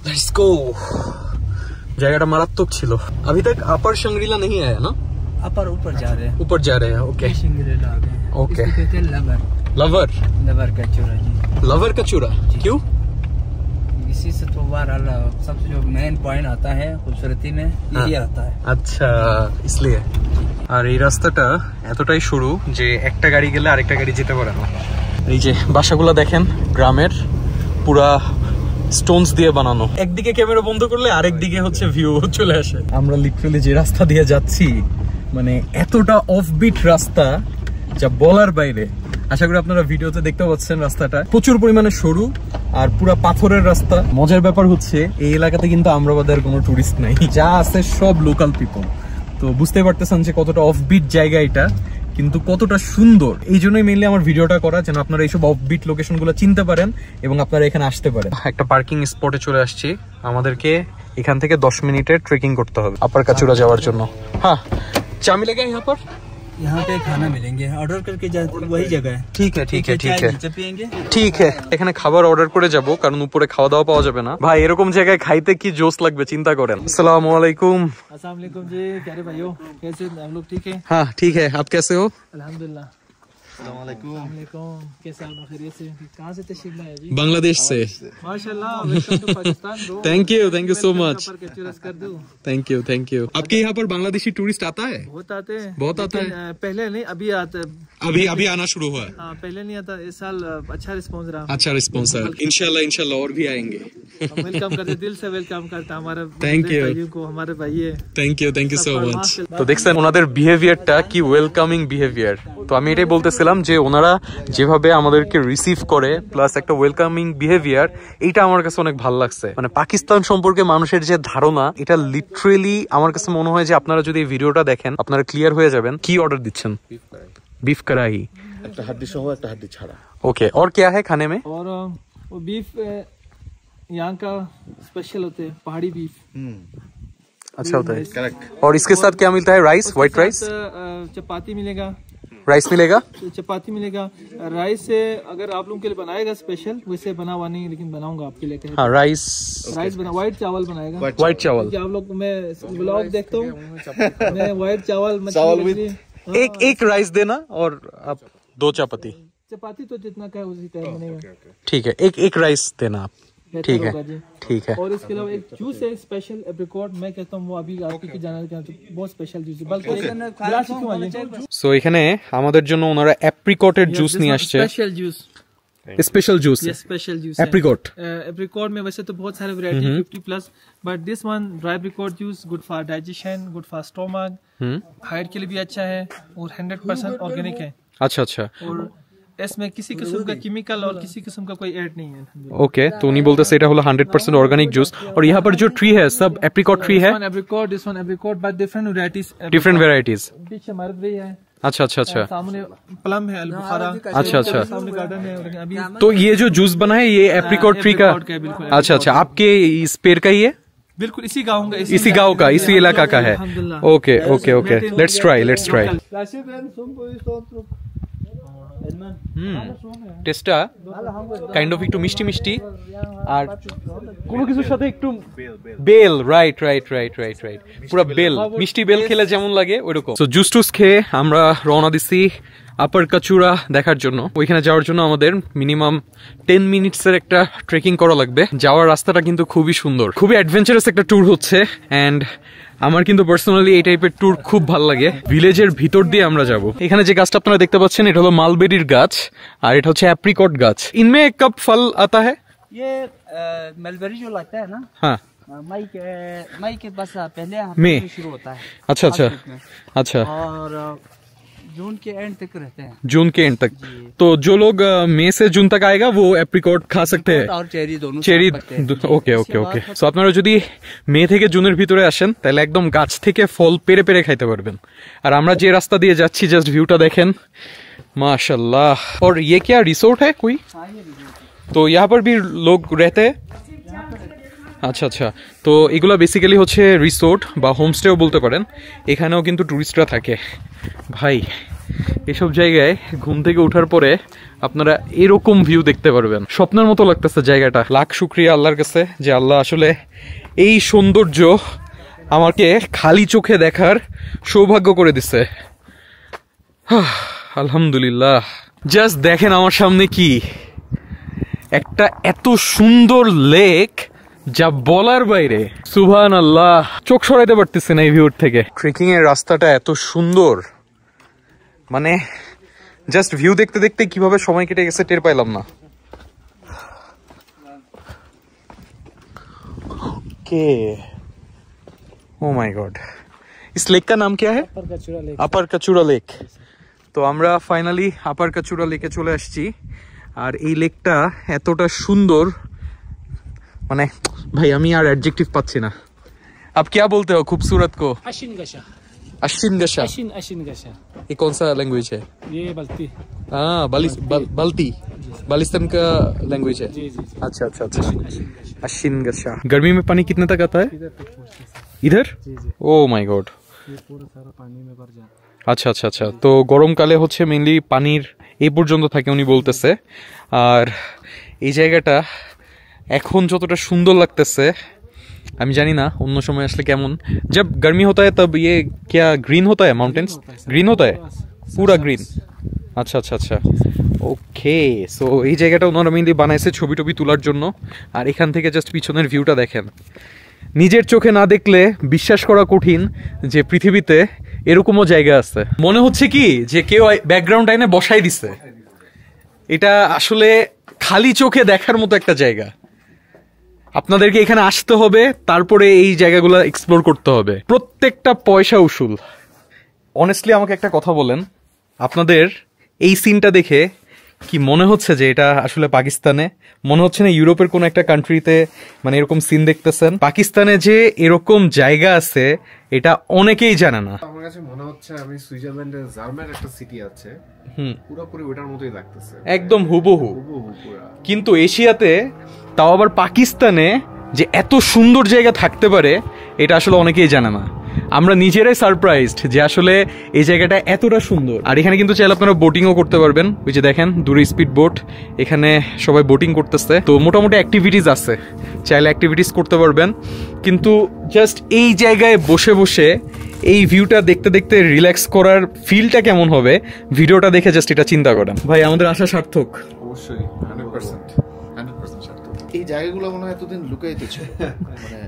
Let's go। জায়গাটা মারাত্মক ছিল। अभी तक अपर शंग्रीला नहीं आया ना? अपर ऊपर जा रहे हैं, ऊपर जा रहे हैं। ओके शिंगरेला आ गए। ओके। इसको कहते हैं लवर लवर का चूरा जी। लवर का चूरा क्यों? इसी से तो वाला सबसे जो मेन पॉइंट आता है खूबसूरती में यही आता है। আচ্ছা, इसलिए। আর এই রাস্তাটা এতটাই সরু যে একটা গাড়ি গেলে আরেকটা গাড়ি যেতে পারে না। এই যে বাসাগুলো দেখেন, গ্রামের পুরা স্টোনস দিয়ে বানানো। একদিকে ক্যামেরা বন্ধ করলে আরেক দিকে হচ্ছে ভিউ চলে আসে। আমরা লিটারালি যে রাস্তা দিয়ে যাচ্ছি, মানে এতটা অফবিট রাস্তা যা বলার বাইরে। আশা করি আপনারা ভিডিওতে দেখতে পাচ্ছেন রাস্তাটা প্রচুর পরিমাণে সরু আর পুরা পাথরের রাস্তা। মজার ব্যাপার হচ্ছে এই এলাকাতে কিন্তু আমরাবাদের কোনো টুরিস্ট নাই, যা আছে সব লোকাল পিপল। তো বুঝতে পারতেছেন যে কতটা অফবিট জায়গা এটা, কিন্তু কতটা সুন্দর। এই জন্যই মেইনলি আমার ভিডিওটা করা, যেন আপনারা এইসব অফবিট লোকেশন গুলো চিনতে পারেন এবং আপনারা এখানে আসতে পারেন। একটা পার্কিং স্পটে চলে আসছি। আমাদেরকে এখান থেকে 10 মিনিটের ট্রেকিং করতে হবে আপার কাচুরা যাওয়ার জন্য। হ্যাঁ, চা মিলেগা यहाँ पर? यहाँ पे खाना मिलेंगे, ऑर्डर करके वही जगह है। ঠিক है ঠিক है ঠিক है पियेंगे। ঠিক है। এখানে খাবার অর্ডার করে যাব, কারণ উপরে খাওয়া দাওয়া পাওয়া যাবে না। ভাই এরকম জায়গায় খাইতে কি জোস লাগবে চিন্তা করেন। আসসালামু আলাইকুম। अस्सलाम वालेकुम जी, प्यारे भाइयों, कैसे हम लोग? ठीक है हाँ ठीक है, आप कैसे हो? अल्हम्दुलिल्लाह। अस्सलाम वालेकुम। कैसे आप? खैरियत से? कहाँ से तशरीफ लाए जी? बांग्लादेश से। माशाल्लाह, welcome to Pakistan bro. Thank you so much. कर दूं। Thank you. आपके यहाँ पर बांग्लादेशी टूरिस्ट आता है? बहुत आते हैं, बहुत आता है। पहले नहीं, अभी आते हैं। अभी आना शुरू हुआ है। हाँ, पहले नहीं आता। इस साल अच्छा रिस्पॉन्स रहा। अच्छा रिस्पॉन्स है। इंशाल्लाह और भी आएंगे। वेलकम करते, दिल से वेलकम करता हमारे Thank you। भाइयों को, हमारे भाई है। Thank you so much. তো দেখছেন ওনাদের বিহেভিয়ারটা কি ওয়েলকামিং বিহেভিয়ার। তো আমি এটাই বলতেছিলাম যে ওনারা যেভাবে আমাদেরকে রিসিভ করে, প্লাস একটা ওয়েলকামিং বিহেভিয়ার, এইটা আমার কাছে অনেক ভালো লাগছে। মানে পাকিস্তান সম্পর্কে মানুষের যে ধারণা, এটা লিটারেলি আমার কাছে মনে হয় যে আপনারা যদি এই ভিডিওটা দেখেন আপনারা ক্লিয়ার হয়ে যাবেন। কি অর্ডার দিচ্ছেন? बीफ कढ़ाई, একটা হাড্ডি সহ একটা হাড্ডি ছাড়া। ओके। और क्या है खाने में? और वो बीफ यहाँ का स्पेशल होते हैं, पहाड़ी बीफ। अच्छा होता है। करेक्ट। और इसके साथ क्या मिलता है? राइस, व्हाइट राइस, चपाती मिलेगा, राइस मिलेगा। चपाती मिलेगा। राइस से अगर आप लोगों के लिए बनाएगा स्पेशल, वैसे बना हुआ नहीं, लेकिन बनाऊंगा आपके लिए। हाँ, राइस बना, व्हाइट चावल बनाएगा। व्हाइट चावल। आप लोग, मैं व्लॉग देखता हूँ, मैं व्हाइट चावल एक राइस देना और आप 2 चपाती। चपाती तो जितना का है उसी टाइम बनेगा। ठीक है, एक राइस देना आप। ठीक है ठीक है। और इसके अलावा एक जूस है स्पेशल एप्रिकॉट, मैं कहता हूँ वो अभी आपकी जाना बहुत स्पेशल जूस है। बल्कि সো এখানে আমাদের জন্য ওনারা অ্যাপ্রিকটের জুস নিয়ে আসছে। स्पेशल जूस, स्पेशल जूस, ये स्पेशल जूस एप्रिकॉट। एप्रिकॉट में वैसे तो बहुत सारे variety 50+, but this one dry apricot juice, good for digestion, good for stomach, height के लिए भी अच्छा है और 100% ऑर्गेनिक है। अच्छा अच्छा। और इसमें किसी किस्म का केमिकल और किसी किस्म का कोई ऐड नहीं है। ओके, तो उन्हीं बोलते से এটা হলো 100% ऑर्गेनिक जूस। और यहाँ पर जो ट्री है सब एप्रिकॉट ट्री है। This one apricot but different varieties. पीछे मरबरी है। अच्छा अच्छा अच्छा। सामने प्लम है, अलबुखारा। अच्छा अच्छा। सामने गार्डन है। अभी तो ये जो जूस बना है ये एप्रिकॉट ट्री का? बिल्कुल। अच्छा अच्छा, आपके इस पेड़ का ही है? बिल्कुल इसी गाँव का, इसी गांव का, इसी इलाका का है। Okay okay okay, let's try. টেস্টটা কাইন্ড অফ একটু মিষ্টি মিষ্টি আর কোনো কিছুর সাথে একটু বেল। রাইট পুরো বেল, মিষ্টি বেল খেলে যেমন লাগে ওইরকম। তো জুস টুস খেয়ে আমরা রওনা দিচ্ছি আপার কাচুরা দেখার জন্য। ওইখানে যাওয়ার জন্য আমাদের মিনিমাম 10 মিনিটসের একটা ট্রেকিং করা লাগবে। যাওয়ার রাস্তাটা কিন্তু খুবই সুন্দর, খুবই অ্যাডভেঞ্চারাস একটা ট্যুর হচ্ছে। অ্যান্ড আমার কিন্তু পার্সোনালি এই টাইপের ট্যুর খুব ভালো লাগে। ভিলেজের ভিতর দিয়ে আমরা যাব। এখানে যে গাছটা আপনারা দেখতে পাচ্ছেন এটা হলো মালবেরির গাছ, আর এটা হচ্ছে অ্যাপ্রিকট গাছ। ইনমে কব ফল আতা है? ये मलबेरी जो लगता है ना, हाँ, मई के बस पहले मई शुरू होता है। अच्छा अच्छा अच्छा। और जून के एंड तक रहते हैं। जून के एंड तक। तो जो लोग मई से जून तक आएगा वो एप्रिकॉट खा सकते हैं और चेरी दोनों চেরি ওকে ওকে ওকে সো আপনারা যদি মে থেকে জুনের ভিতরে আসেন তাহলে একদম গাছ থেকে ফল পেরে পেরে খাইতে পারবেন। আর আমরা যে রাস্তা দিয়ে যাচ্ছি জাস্ট ভিউটা দেখেন माशाल्लाह। और ये क्या रिसोर्ट है कोई? तो यहाँ पर भी लोग रहते हैं? আচ্ছা আচ্ছা। তো এগুলো বেসিক্যালি হচ্ছে রিসোর্ট বা হোমস্টেও বলতে পারেন। এখানেও কিন্তু টুরিস্টরা থাকে। ভাই এসব জায়গায় ঘুম থেকে ওঠার পরে আপনারা এরকম ভিউ দেখতে পারবেন, স্বপ্নের মতো লাগতেছে জায়গাটা। লাখ শুকরিয়া আল্লাহর কাছে যে আল্লাহ আসলে এই সৌন্দর্য আমাকে খালি চোখে দেখার সৌভাগ্য করে দিছে। আলহামদুলিল্লাহ। জাস্ট দেখেন আমার সামনে কি একটা এত সুন্দর লেক যা বলার বাইরে। সুবহানাল্লাহ, চোখ সরাইতে পারতেছে না এই ভিউর থেকে। ট্রেকিং এর রাস্তাটা এত সুন্দর, মানে জাস্ট ভিউ দেখতে দেখতে কিভাবে সময় কেটে গেছে টের পাইলাম না। Okay, oh my God. इस लेक का नाम क्या है? अपर कचूरा लेक। তো আমরা ফাইনালি আপার কাচুরা লেকে চলে আসছি। আর এই লেকটা এতটা সুন্দর, মানে ভাই আমি আর অ্যাডজেক্টিভ পাচ্ছি না। आप क्या बोलते हो खूबसूरत को? अशिन गशा। अश्विन गशा। अशिन गशा। ये कौन सा लैंग्वेज है? ये बल्ती। हाँ बल्ती बालिस्तान का लैंग्वेज है। जी जी। अच्छा अच्छा अच्छा। अश्विन गशा। गर्मी में पानी कितने तक आता है इधर? ओ माय गॉड, ये पूरा सारा पानी में भर जाता है। আচ্ছা আচ্ছা আচ্ছা। তো গরমকালে হচ্ছে মেইনলি পানির এই পর্যন্ত থাকে উনি বলতেছে। আর এই জায়গাটা এখন যতটা সুন্দর লাগতেছে আমি জানি না অন্য সময় আসলে কেমন। जब गर्मी होता है तब ये क्या ग्रीन होता है? माउंटेन्स ग्रीन होता है पूरा ग्रीन? আচ্ছা আচ্ছা আচ্ছা ওকে। সো এই জায়গাটা ওনারা মেইনলি বানাইছে ছবি টবি তোলার জন্য। আর এখান থেকে জাস্ট পিছনের ভিউটা দেখেন। নিজের চোখে না দেখলে বিশ্বাস করা কঠিন যে পৃথিবীতে এরকমও জায়গা আছে। মনে হচ্ছে কি যে কেউ ব্যাকগ্রাউন্ড আইনে বসাই দিছে। এটা আসলে খালি চোখে দেখার মতো একটা জায়গা। আপনাদেরকে এখানে আসতে হবে, তারপরে এই জায়গাগুলো এক্সপ্লোর করতে হবে। প্রত্যেকটা পয়সা উসুল। অনেস্টলি আমাকে একটা কথা বলেন, আপনাদের এই সিনটা দেখে কি মনে হচ্ছে যে এটা আসলে পাকিস্তানে? মনে হচ্ছে না ইউরোপের কোন একটা কান্ট্রিতে মানে এরকম সিন দেখতেছেন? পাকিস্তানে যে এরকম জায়গা আছে এটা অনেকেই জানে না। আমার কাছে মনে হচ্ছে আমি সুইজারল্যান্ডের জার্মের একটা সিটি আছে, পুরোপুরি ওটার মতোই লাগতেছে, একদম হুবহু। পুরা। কিন্তু এশিয়াতে, তাও আবার পাকিস্তানে যে এত সুন্দর জায়গা থাকতে পারে এটা আসলে অনেকেই জানে না। আমরা নিজেরাই সারপ্রাইজড যে আসলে এই জায়গাটা এতটা সুন্দর। আর এখানে কিন্তু চাইলে আপনারা বোটিংও করতে পারবেন। ওই যে দেখেন দূরে স্পিড বোট, এখানে সবাই বোটিং করতেছে। তো মোটামুটি অ্যাক্টিভিটিস আছে, চাইলে অ্যাক্টিভিটিস করতে পারবেন। কিন্তু জাস্ট এই জায়গায় বসে বসে এই ভিউটা দেখতে দেখতে রিল্যাক্স করার ফিলটা কেমন হবে ভিডিওটা দেখে জাস্ট এটা চিন্তা করেন। ভাই আমাদের আশা সার্থক। অবশ্যই 100% সার্থক। এই জায়গাগুলো মনে হয় এতদিন লুকায়িত ছিল, মানে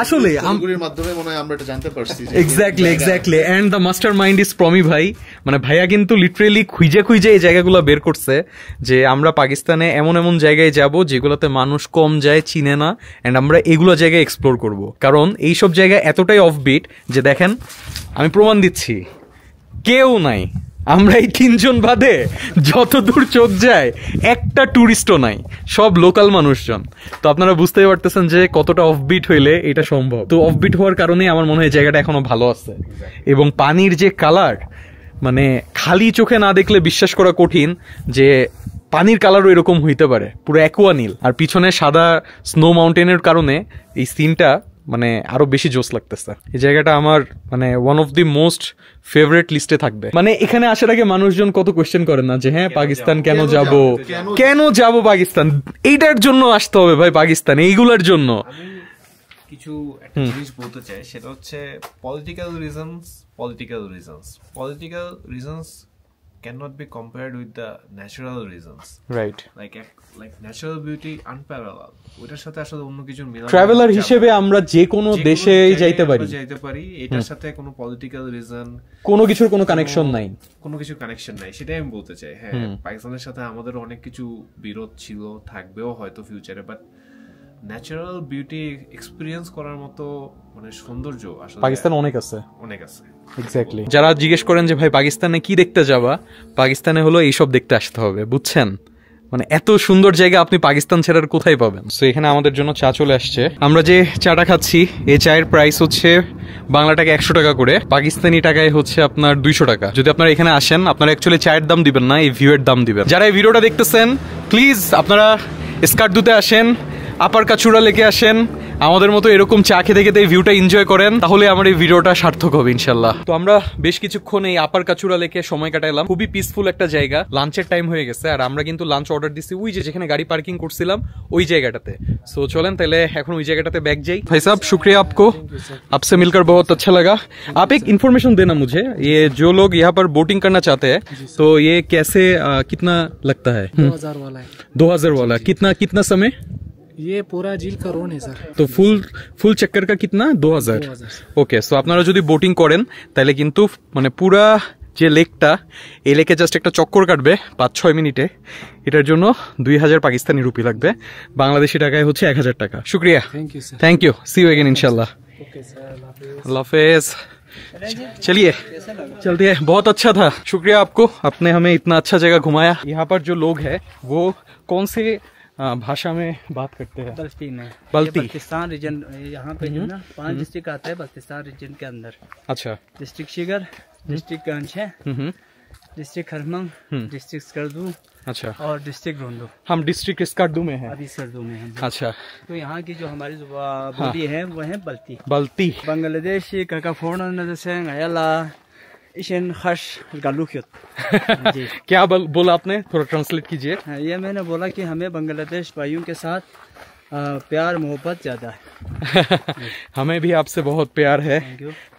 আসলে আমগুলির মাধ্যমে মনে হয় আমরা এটা জানতে পারছি। Exactly and the mastermind is Promi ভাই। মানে ভাইয়া কিন্তু লিটারেলি খুঁজে খুঁজে এই জায়গাগুলো বের করছে যে আমরা পাকিস্তানে এমন এমন জায়গায় যাব যেগুলোতে মানুষ কম যায়, চিনে না, এন্ড আমরা এগুলো জায়গায় এক্সপ্লোর করব। কারণ এইসব জায়গা এতটাই অফবিট যে দেখেন আমি প্রমাণ দিচ্ছি কেউ নাই। আমরা এই তিনজন বাদে যত দূর চোখ যায় একটা ট্যুরিস্টও নাই, সব লোকাল মানুষজন। তো আপনারা বুঝতেই পারতেছেন যে কতটা অফবিট হইলে এটা সম্ভব। তো অফবিট হওয়ার কারণে আমার মনে হয় জায়গাটা এখনো ভালো আছে। এবং পানির যে কালার, মানে খালি চোখে না দেখলে বিশ্বাস করা কঠিন যে পানির কালারও এরকম হইতে পারে, পুরো অ্যাকুয়া নীল। আর পিছনে সাদা স্নো মাউন্টেনের কারণে এই সিনটা মানে আরো বেশি জোস লাগতেছে। এই জায়গাটা আমার মানে one of the most favourite লিস্টে থাকবে। মানে এখানে আসার আগে মানুষজন কত কোয়েশ্চেন করেন না যে হ্যাঁ পাকিস্তান কেন যাব পাকিস্তান, এইটার জন্য আসতে হবে ভাই পাকিস্তান, এইগুলোর জন্য। কিছু একটা জিনিস বলতে চাই, সেটা হচ্ছে political reasons cannot be compared with the natural reasons, right? like natural beauty unparalleled, ওটার সাথে আসলে অন্য কিছু মিলানো। ট্রাভেলার হিসেবে আমরা যে কোনো দেশে যাইতে পারি, এটার সাথে কোনো পলিটিক্যাল রিজন, কোনো কিছুর কোনো কানেকশন নাই, সেটাই আমি বলতে চাই। হ্যাঁ, পাকিস্তানের সাথে আমাদের অনেক কিছু বিরোধ ছিল, থাকবেও হয়তো ফিউচারে, বাট ন্যাচারাল বিউটি এক্সপেরিয়েন্স করার মতো মানে সৌন্দর্য আসলে পাকিস্তানে অনেক আছে। এক্স্যাক্টলি। যারা জিজ্ঞেস করেন যে ভাই পাকিস্তানে কি দেখতে যাবা, পাকিস্তানে হলো এইসব দেখতে আসতে হবে, বুঝছেন? মানে এত সুন্দর জায়গা আপনি পাকিস্তান ছাড়ার কোথায় পাবেন। সো এখানে আমাদের জন্য চা চলে আসছে। আমরা যে চাটা খাচ্ছি এই চায়ের প্রাইস হচ্ছে বাংলা টাকা 100 টাকা করে, পাকিস্তানি টাকায় হচ্ছে আপনার 200 টাকা। যদি আপনারা এখানে আসেন আপনারা অ্যাকচুয়ালি চায়ের দাম দিবেন না, এই ভিউয়ের দাম দিবেন। যারা এই ভিডিওটা দেখতেছেন প্লিজ আপনারা স্কার্দুতে আসেন, আপার কাচুরা লেকে আসেন, আমাদের মতো এরকম চা খেতে খেতে এই ভিউটা এনজয় করেন, তাহলে আমার এই ভিডিওটা সার্থক হবে ইনশাল্লাহ। তো আমরা বেশ কিছুক্ষণ এই আপার কাচুরা লেকে সময় কাটাইলাম, খুবই পিসফুল একটা জায়গা। লাঞ্চের টাইম হয়ে গেছে আর আমরা কিন্তু লাঞ্চ অর্ডার দিছি ওই যে যেখানে গাড়ি পার্কিং করছিলাম ওই জায়গাটাতে। সো চলেন তাহলে এখন ওই জায়গাটাতে ব্যাক যাই। ভাই সাহেব शुक्रिया आपको, आपसे मिलकर बहुत अच्छा लगा। आप एक इन्फॉर्मेशन देना मुझे, ये जो लोग यहाँ पर बोटिंग करना चाहते हैं तो ये कैसे कितना लगता है? 2000 वाला है। 2000 वाला कितना समय? ये पूरा झील का रोन है सर। তো ফুল চক্কর কা কিতনা? 2000। ওকে, সো আপনারা যদি বোটিং করেন তাহলে কিন্তু মানে পুরা যে লেকটা, এই লেকে জাস্ট একটা চক্কর কাটবে 5-6 মিনিটে, এটার জন্য 2000 পাকিস্তানি রুপি লাগবে, বাংলাদেশি টাকায় হচ্ছে 1000 টাকা। শুক্রিয়া, thank you, see you again इंशाल्लाह। अल्लाह हाफिज। चलिए चलते हैं, बहुत अच्छा था, शुक्रिया आपको, आपने हमें इतना अच्छा जगह घुमाया। यहाँ पर जो लोग हैं वो कौन से भाषा में बात करते हैं? बल्ती में। बल्ती। बल्तिस्तान रीजन यहाँ पे जो ना 5 डिस्ट्रिक्ट आता है बल्तिस्तान रीजन के अंदर। अच्छा। डिस्ट्रिक्ट शिगर, डिस्ट्रिक्ट गंज है, डिस्ट्रिक्ट खरमंग, डिस्ट्रिक्ट स्कर्दू, अच्छा, और डिस्ट्रिक्ट रोंदो। हम डिस्ट्रिक्ट स्कर्दू में हैं। अभी स्कर्दू में हैं। अच्छा, तो यहाँ की जो हमारी बोली है वो है बल्ती। बल्ती। बांग्लादेशी काकाफोर्न नजर अयला इशन खश गालुखियत। क्या बोला आपने, थोड़ा ट्रांसलेट कीजिए। ये मैंने बोला कि हमें बांग्लादेश भाइयों के साथ प्यार मोहब्बत ज्यादा है। हमें भी आपसे बहुत प्यार है।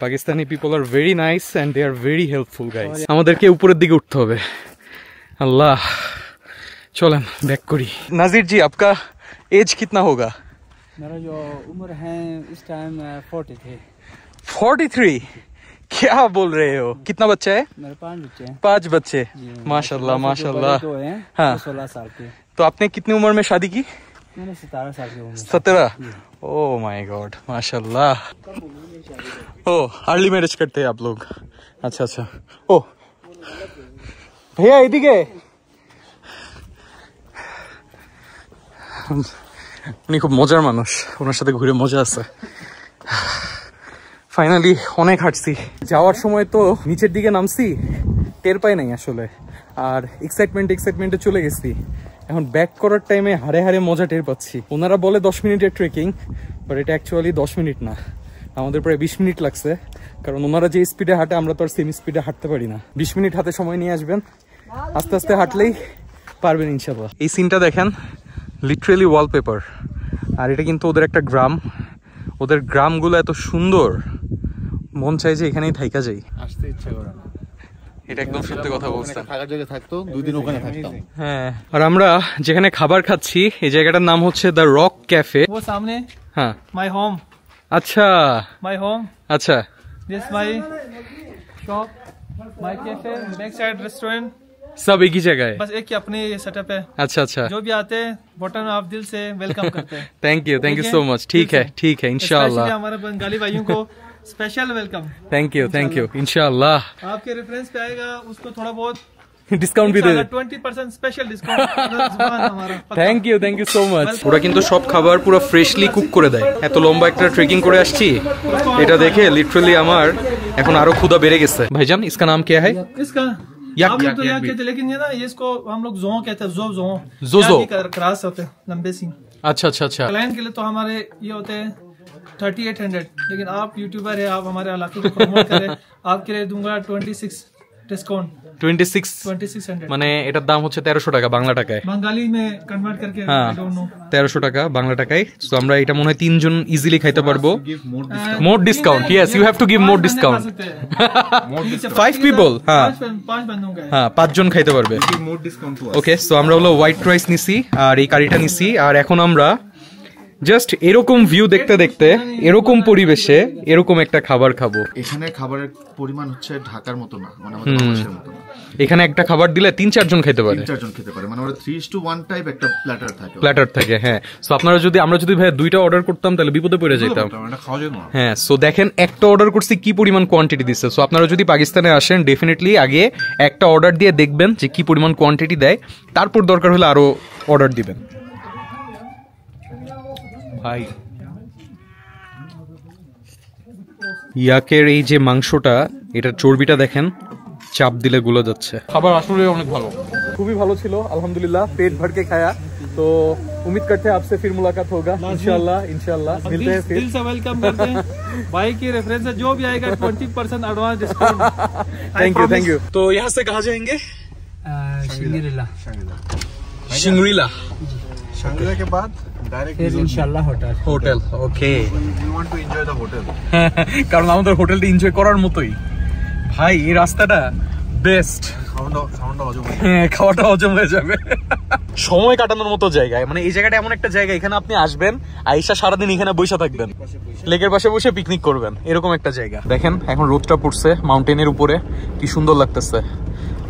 Pakistani people are very nice and they are very helpful guys. আমাদেরকে উপরের দিকে উঠতে হবে। अल्लाह, चलें बैक करी। नाजिर जी, आपका एज कितना होगा? मेरा जो उम्र है इस टाइम 43। 43? क्या बोल रहे हो? कितना बच्चा है? मेरे 5 बच्चे हैं। 5 बच्चे, माशाल्लाह माशाल्लाह। हाँ, 16 साल के। तो आपने कितनी उम्र में शादी की? मैंने 17 साल की उम्र। 17? ओह माय गॉड, माशाल्लाह। ओह, अर्ली मैरिज करते हैं आप लोग? अच्छा अच्छा। ओह भैया এদিকে, উনি খুব মজার মানুষ, ওনার সাথে ঘুরে মজা আছে। ফাইনালি অনেক হাঁটছি, যাওয়ার সময় তো নিচের দিকে নামছি, টের পাই নাই আসলে, আর এক্সাইটমেন্টে চলে গেছি। এখন ব্যাক করার টাইমে হারে হারে মজা টের পাচ্ছি। ওনারা বলে 10 মিনিটের ট্রেকিং, বাট এটা অ্যাকচুয়ালি 10 মিনিট না, আমাদের প্রায় 20 মিনিট লাগছে, কারণ ওনারা যে স্পিডে হাঁটে আমরা তো আর সেম স্পিডে হাঁটতে পারি না। 20 মিনিট হাতে সময় নিয়ে আসবেন, আস্তে আস্তে হাঁটলেই পারবেন ইনশাআল্লাহ। এই সিনটা দেখেন, লিটারেলি ওয়ালপেপার, আর এটা কিন্তু ওদের একটা গ্রাম, ওদের গ্রামগুলো এত সুন্দর, মন চাই যে এখানেই থাইকা যাই, আসতে ইচ্ছা করে না। এটা একদম সত্যি কথা বলছেন, থাকার জায়গা থাকতো, 2 দিন ওখানে থাকতাম। হ্যাঁ, আর আমরা যেখানে খাবার খাচ্ছি এই জায়গাটার নাম হচ্ছে দ্য রক ক্যাফে। वो सामने हाँ, माय होम। अच्छा, माय होम। अच्छा, this my shop, my cafe, back side restaurant, सब एक ही जगह है। बस एक ही अपने सेटअप है। अच्छा अच्छा, जो भी आते हैं बॉटम आप दिल से वेलकम करते हैं। Thank you so much. ठीक है इंशाल्लाह, हमारे बंगाली भाइयों को स्पेशल वेलकम। थैंक यू इंशाल्लाह। आपके रेफरेंस पे आएगा, उसको थोड़ा बहुत ডিসকাউন্ট भी दे दे। 20% স্পেশাল ডিসকাউন্ট हमारा। Thank you so much. ওরা কিন্তু সব খাবার পুরো ফ্রেশলি কুক করে দেয়। এত লম্বা একটা ট্রেকিং করে আসছি, এটা দেখে লিটারালি আমার এখন আরো ক্ষুধা বেড়ে গেছে। ভাইজান, इसका नाम क्या है? इसका याक, आप लोग तो यहाँ कहते हैं, लेकिन ये ना ये इसको हम लोग जों कहते हैं। जो क्रास होते हैं लंबे सिंग। अच्छा अच्छा अच्छा। क्लाइंट के लिए तो हमारे ये होते हैं 3800, लेकिन आप यूट्यूबर है, आप हमारे इलाके को प्रमोट करें, आपके लिए दूंगा 26 डिस्काउंट। 2600 মানে এটার দাম হচ্ছে 1300 টাকা বাংলা টাকায়। बंगाली में कन्वर्ट करके হ্যাঁ, 1300 টাকা বাংলা টাকায়। তো আমরা এটা মনে হয় 3 জন ইজিলি খাইতে পারবো। More discount, yes, you have to give more discount. 5 people, হ্যাঁ 5 बंदों का। হ্যাঁ, 5 জন খাইতে পারবে। ওকে, সো আমরা হলো হোয়াইট রাইস নিছি আর এই কারিটা নিছি, আর এখন আমরা জাস্ট এরকম ভিউ দেখতে দেখতে এরকম পরিবেশে এরকম একটা খাবার খাবো। এখানে খাবারের পরিমাণ হচ্ছে ঢাকার মতো না, মানে আমাদের বাংলাদেশের মতো না। এখানে একটা খাবার দিলে 3-4 জন খেতে পারে, 3-4 জন খেতে পারে, মানে ওরা 3:1 টাইপ একটা প্ল্যাটার থাকে। হ্যাঁ, সো আমরা যদি ভাই 2টা অর্ডার করতাম তাহলে বিপদে পড়ে যেতাম। হ্যাঁ, সো দেখেন একটা অর্ডার করছি কি পরিমাণ কোয়ান্টিটি দিচ্ছে। সো আপনারা যদি পাকিস্তানে আসেন ডেফিনেটলি আগে একটা অর্ডার দিয়ে দেখবেন যে কি পরিমাণ কোয়ান্টিটি দেয়, তারপর দরকার হলে আরো অর্ডার দিবেন। ভাই ইয়াকের এই যে মাংসটা, এটার চর্বিটা দেখেন, চাপ দিলে গুলো যাচ্ছে। খাবার আসলে অনেক ভালো, খুবই ভালো ছিল আলহামদুলিল্লাহ, पेट भर के खाया। तो उम्मीद करते हैं आपसे फिर मुलाकात होगा इंशाल्लाह मिलते हैं फिर। दिल से वेलकम करते हैं भाई की रेफरेंस से जो भी आएगा 20% एडवांस डिस्काउंट। Thank you. तो यहाँ से कहाँ जाएंगे? शिंगरीला के बाद डायरेक्ट इंशाल्लाह hotel. Okay, we want to enjoy the hotel, কারণ আমাদের হোটেলটা এনজয় করার মতোই। ভাই এই রাস্তাটা বেস্ট, খাওয়াটা হজম হয়ে যাবে, সময় কাটানোর মতো জায়গায়। মানে এই জায়গাটা এমন একটা জায়গা, এখানে আপনি আসবেন, আইসা সারাদিন এখানে বসে থাকবেন, লেকের পাশে বসে পিকনিক করবেন, এরকম একটা জায়গা। দেখেন এখন রোদটা পড়ছে মাউন্টেনের উপরে, কি সুন্দর লাগতেছে।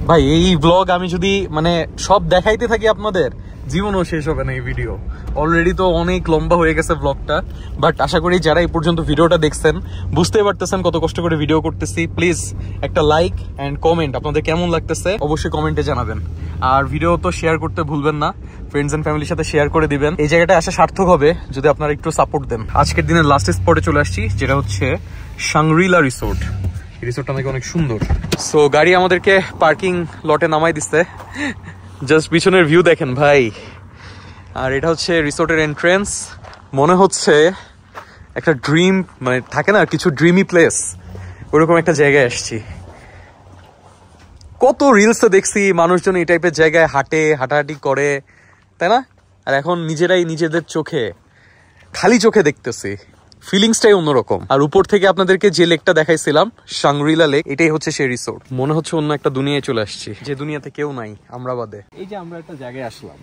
ভাই এই ব্লগ আমি যদি মানে সব দেখাইতে থাকি আপনাদের, জীবনও শেষ হবে না এই ভিডিও। অলরেডি তো অনেক লম্বা হয়ে গেছে ব্লগটা, বাট আশা করি যারা এই পর্যন্ত ভিডিওটা দেখছেন বুঝতে পারতেছেন কত কষ্ট করে ভিডিও করতেছি। প্লিজ একটা লাইক এন্ড কমেন্ট, আপনাদের কেমন লাগতেছে অবশ্যই কমেন্টে জানাবেন। আর ভিডিও তো শেয়ার করতে ভুলবেন না, ফ্রেন্ডস এন্ড ফ্যামিলির সাথে শেয়ার করে দিবেন। এই জায়গাটা আসা সার্থক হবে যদি আপনারা একটু সাপোর্ট দেন। আজকের দিনের লাস্ট স্পটে চলে আসছি, যেটা হচ্ছে শাংরিলা রিসোর্ট। রিসোর্টটা নাকি অনেক সুন্দর। সো গাড়ি আমাদেরকে পার্কিং লটে নামাই দিচ্ছে, জাস্ট পিছনের ভিউ দেখেন ভাই। আর এটা হচ্ছে রিসোর্টের এন্ট্রেন্স। মনে হচ্ছে একটা ড্রিম, মানে থাকে না কিছু ড্রিমি প্লেস, ওরকম একটা জায়গায় আসছি। কত রিলসে দেখছি মানুষজন এই টাইপের জায়গায় হাঁটাহাঁটি করে, তাই না? আর এখন নিজেরাই নিজেদের চোখে, খালি চোখে দেখতেছি, ফিলিংসটাই অন্যরকম। আর উপর থেকে আপনাদেরকে যে লেকটা দেখাইছিলাম, শাংরিলা লেক, এটাই হচ্ছে সেই রিসোর্ট। মনে হচ্ছে অন্য একটা দুনিয়ায় চলে আসছি, যে দুনিয়াতে কেউ নাই, আমরা বাদে। এই যে আমরা একটা জায়গায় আসলাম,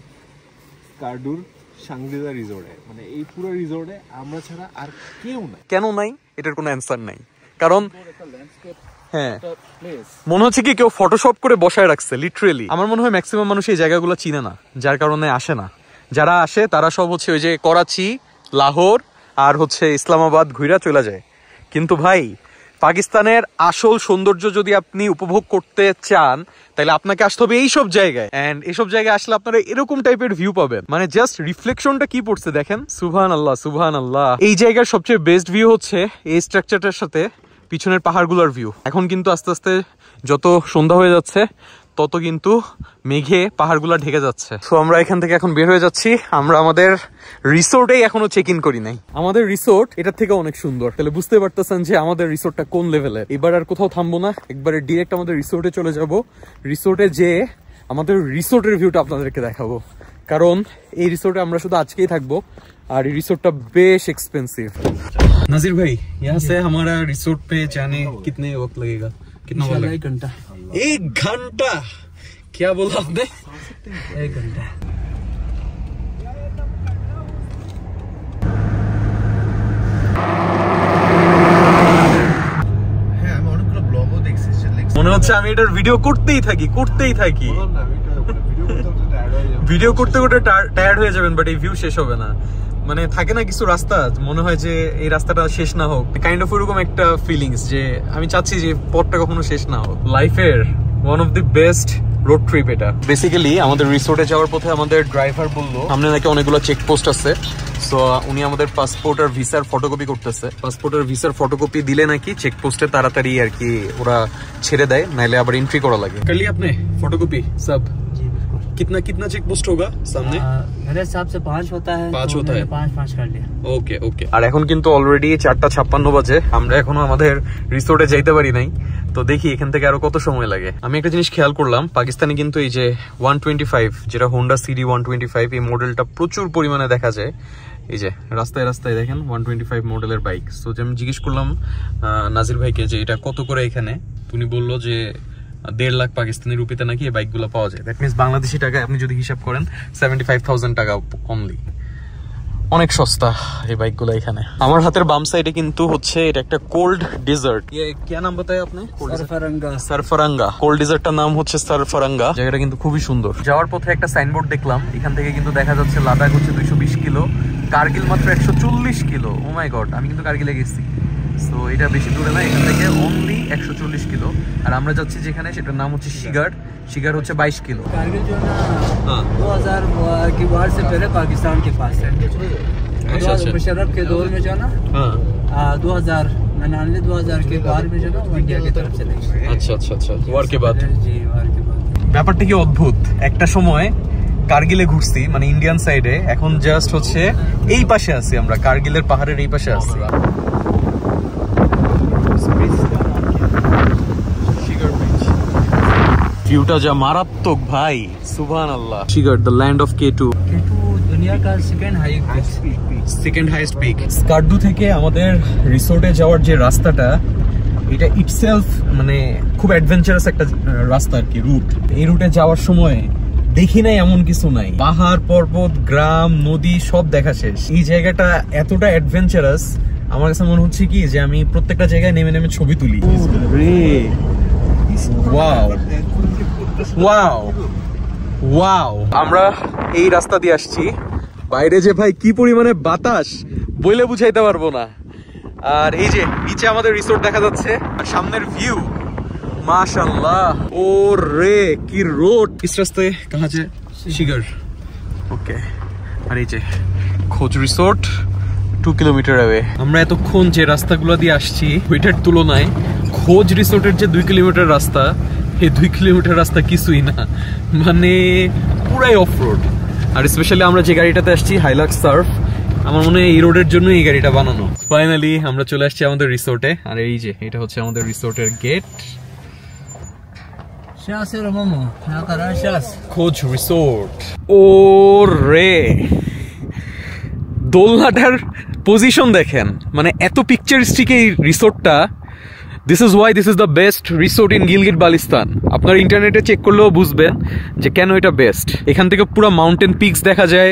কার্ডুর শাংরিলা রিসোর্টে, মানে এই পুরো রিসোর্টে আমরা ছাড়া আর কেউ নাই। কেন নাই এটার কোনো অ্যান্সার নাই, কারণ হ্যাঁ মনে হচ্ছে কি কেউ ফটোশপ করে বসায় রাখছে লিটারেলি। আমার মনে হয় ম্যাক্সিমাম মানুষ এই জায়গাগুলো চিনে না, যার কারণে আসে না। যারা আসে তারা সব হচ্ছে ওই যে করাচি, লাহোর আর হচ্ছে ইসলামাবাদ ঘুরা চলে যায়। কিন্তু ভাই পাকিস্তানের আসল সৌন্দর্য যদি আপনি উপভোগ করতে চান তাহলে আপনাকে আসতে হবে এইসব জায়গায়। এন্ড এইসব জায়গায় আসলে আপনারা এরকম টাইপের ভিউ পাবেন, মানে জাস্ট রিফ্লেকশনটা কি পড়ছে দেখেন, সুবহানাল্লাহ সুবহানাল্লাহ। এই জায়গার সবচেয়ে বেস্ট ভিউ হচ্ছে এই স্ট্রাকচারটার সাথে পিছনের পাহাড়গুলোর ভিউ। এখন কিন্তু আস্তে আস্তে যত সন্ধ্যা হয়ে যাচ্ছে তত কিন্তু মেঘে পাহাড়গুলো ঢেকে যাচ্ছে। তো আমরা এখান থেকে এখন বের হয়ে যাচ্ছি। আমরা আমাদের রিসোর্টেই এখনো চেক ইন করি নাই। আমাদের রিসোর্ট এটার থেকে অনেক সুন্দর, তাহলে বুঝতে পারতেছেন যে আমাদের রিসোর্টটা কোন লেভেলের। এবার আর কোথাও থামবো না, একবারে ডিরেক্ট আমাদের রিসোর্টে চলে যাব। রিসোর্টে যেয়ে আমাদের রিসোর্টের ভিউটা আপনাদেরকে দেখাবো, কারণ এই রিসোর্টে আমরা শুধু আজকেই থাকবো, আর এই রিসোর্টটা বেশ एक्सपेंसिव। नाजिर भाई, यहाँ से हमारा रिसोर्ट पे जाने कितने वक्त लगेगा? कितना वाला? 1 घंटा। 1 घंटा? क्या बोला आपने? 1 घंटा। হ্যাঁ, আমি অনেকগুলো ব্লগও দেখছি, মনে হচ্ছে আমি এটার ভিডিও করতেই থাকি। ভিডিও করতে করতে টায়ার্ড হয়ে যাবেন, বাট এই ভিউ শেষ হবে না। মানে থাকে না কিছু রাস্তা মনে হয় যে এই রাস্তাটা শেষ না হোক, কাইন্ড অফ ওরকম একটা ফিলিংস যে আমি চাচ্ছি যে পথটা কখনো শেষ না হোক। লাইফের one of the best road trip এটা। বেসিক্যালি আমাদের রিসোর্টে যাওয়ার পথে আমাদের ড্রাইভার বললো সামনে নাকি অনেকগুলো চেকপোস্ট আছে, সো উনি আমাদের পাসপোর্ট আর ভিসার ফটোকপি করতেছে। পাসপোর্ট আর ভিসার ফটোকপি দিলে নাকি চেকপোস্টে তাড়াতাড়ি আর কি ওরা ছেড়ে দেয়, নাইলে আবার এন্ট্রি করা লাগে। कर लिया आपने फोटोकॉपी सब? कितना चेक पोस्ट होगा सामने? मेरे हिसाब से 5 होता है। 5 होता है। 5 कर लिया। ওকে। আর এখন কিন্তু অলরেডি 4:56 বাজে, আমরা এখনো আমাদের রিসোর্টে যাইতে পারি নাই। তো দেখি এখান থেকে আরো কত সময় লাগে। আমি একটা জিনিস খেয়াল করলাম, পাকিস্তানে কিন্তু এই যে 125 যেটা হোন্ডা সিডি 125 এই মডেলটা প্রচুর পরিমাণে দেখা যায়। এই যে রাস্তায় রাস্তায় দেখেন 125 মডেলের বাইক। সো যে আমি জিজ্ঞেস করলাম নাজির ভাইকে যে এটা কত করে এখানে, উনি বললো যে 1.5 লাখ পাকিস্তানি রুপিতে নাকি এই বাইকগুলো পাওয়া যায়। দ্যাট মিনস বাংলাদেশি টাকায় আপনি যদি হিসাব করেন 75,000 টাকা অনলি। অনেক সস্তা এই বাইকগুলো এখানে। আমার হাতের বাম সাইডে কিন্তু হচ্ছে এটা একটা কোল্ড ডেজার্ট। কি নাম বলতে আপনি? সারফারাঙ্গা। কোল্ড ডেজার্টটার নাম হচ্ছে সারফারাঙ্গা। জায়গাটা কিন্তু খুবই সুন্দর। যাওয়ার পথে একটা সাইনবোর্ড দেখলাম, এখান থেকে কিন্তু দেখা যাচ্ছে লাদাখ হচ্ছে 220 কিলো, কার্গিল মাত্র 140 কিলো। ও মাই গড, আমি কিন্তু কার্গিলে গেছি। সো এটা বেশি দূরে না, এখান থেকে অনলি 140 কিলো। আর আমরা যাচ্ছি যেখানে, সেটার নাম হচ্ছে শিগার। শিগার হচ্ছে 22 কিলো। कारगिल जो ना 2000 की वार से पहले पाकिस्तान के पास है। मुशर्रफ के दौर में जो ना 2099-2000 के बाद में जो ना वो इंडिया की तरफ चले गए। আচ্ছা আচ্ছা আচ্ছা, ওয়ার কে বাদ। जी वार के बाद ব্যাপারটা কি অদ্ভুত। একটা সময় কার্গিলে ঘুরছি, মানে ইন্ডিয়ান সাইডে, এখন জাস্ট হচ্ছে এই পাশে আছি আমরা, কার্গিলের পাহাড়ের এই পাশে আছি। ভিউটা যা মারাত্মক ভাই, সুবহানাল্লাহ। Cigar, the land of K2 दुनिया का सेकंड হাইয়েস্ট পিক। স্কার্দু থেকে আমাদের রিসোর্টে যাওয়ার যে রাস্তাটা, এটা ইটসেলফ মানে খুব অ্যাডভেঞ্চারাস একটা রাস্তা আর কি, রুট। এই রুটে যাওয়ার সময় দেখি নাই এমন কিছু নাই, পাহাড় পর্বত গ্রাম নদী সব দেখা শেষ। এই জায়গাটা এতটা অ্যাডভেঞ্চারাস, আমার কাছে মনে হচ্ছে কি যে আমি প্রত্যেকটা জায়গায় নেমে নেমে ছবি তুলি। Wow wow wow. আমরা এই রাস্তা দিয়ে আসছি, বাইরে যে ভাই কি পরিমাণে বাতাস বইলে বুঝাইতে পারবো না। আর এই যে নিচে আমাদের রিসোর্ট দেখা যাচ্ছে, আর সামনের ভিউ মাশাআল্লাহ। ও রে কি রোড। ইস রাস্তায় কাহা যে শিগার। ওকে, আর এই যে খোঁজ রিসোর্ট 2 কিলোমিটার অ্যাওয়ে। আমরা এতক্ষণ যে রাস্তাগুলো দিয়ে আসছি ওইটার তুলনায় খোঁজ রিসোর্টের যে 2 কিলোমিটার রাস্তা, এই 2 কিলোমিটার রাস্তা কিছুই না, মানে পুরাই অফ রোড। আর স্পেশালি আমরা যে গাড়িটাতে আসছি, হাইলাক্স সার্ফ, আমার মনে হয় এই রোডের জন্য এই গাড়িটা বানানো। ফাইনালি আমরা চলে আসছি আমাদের রিসোর্টে। আর এই যে এটা হচ্ছে আমাদের রিসোর্টের গেট, খোঁজ রিসোর্ট। ও রে, দোলনাটার পজিশন দেখেন, মানে এত পিকচারিস্টিক এই রিসোর্টটা। This is why this is the best resort in Gilgit Baltistan. আপনার ইন্টারনেটে চেক করলেও বুঝবেন যে কেন এটা বেস্ট। এখান থেকে পুরো মাউন্টেন পিকস দেখা যায়,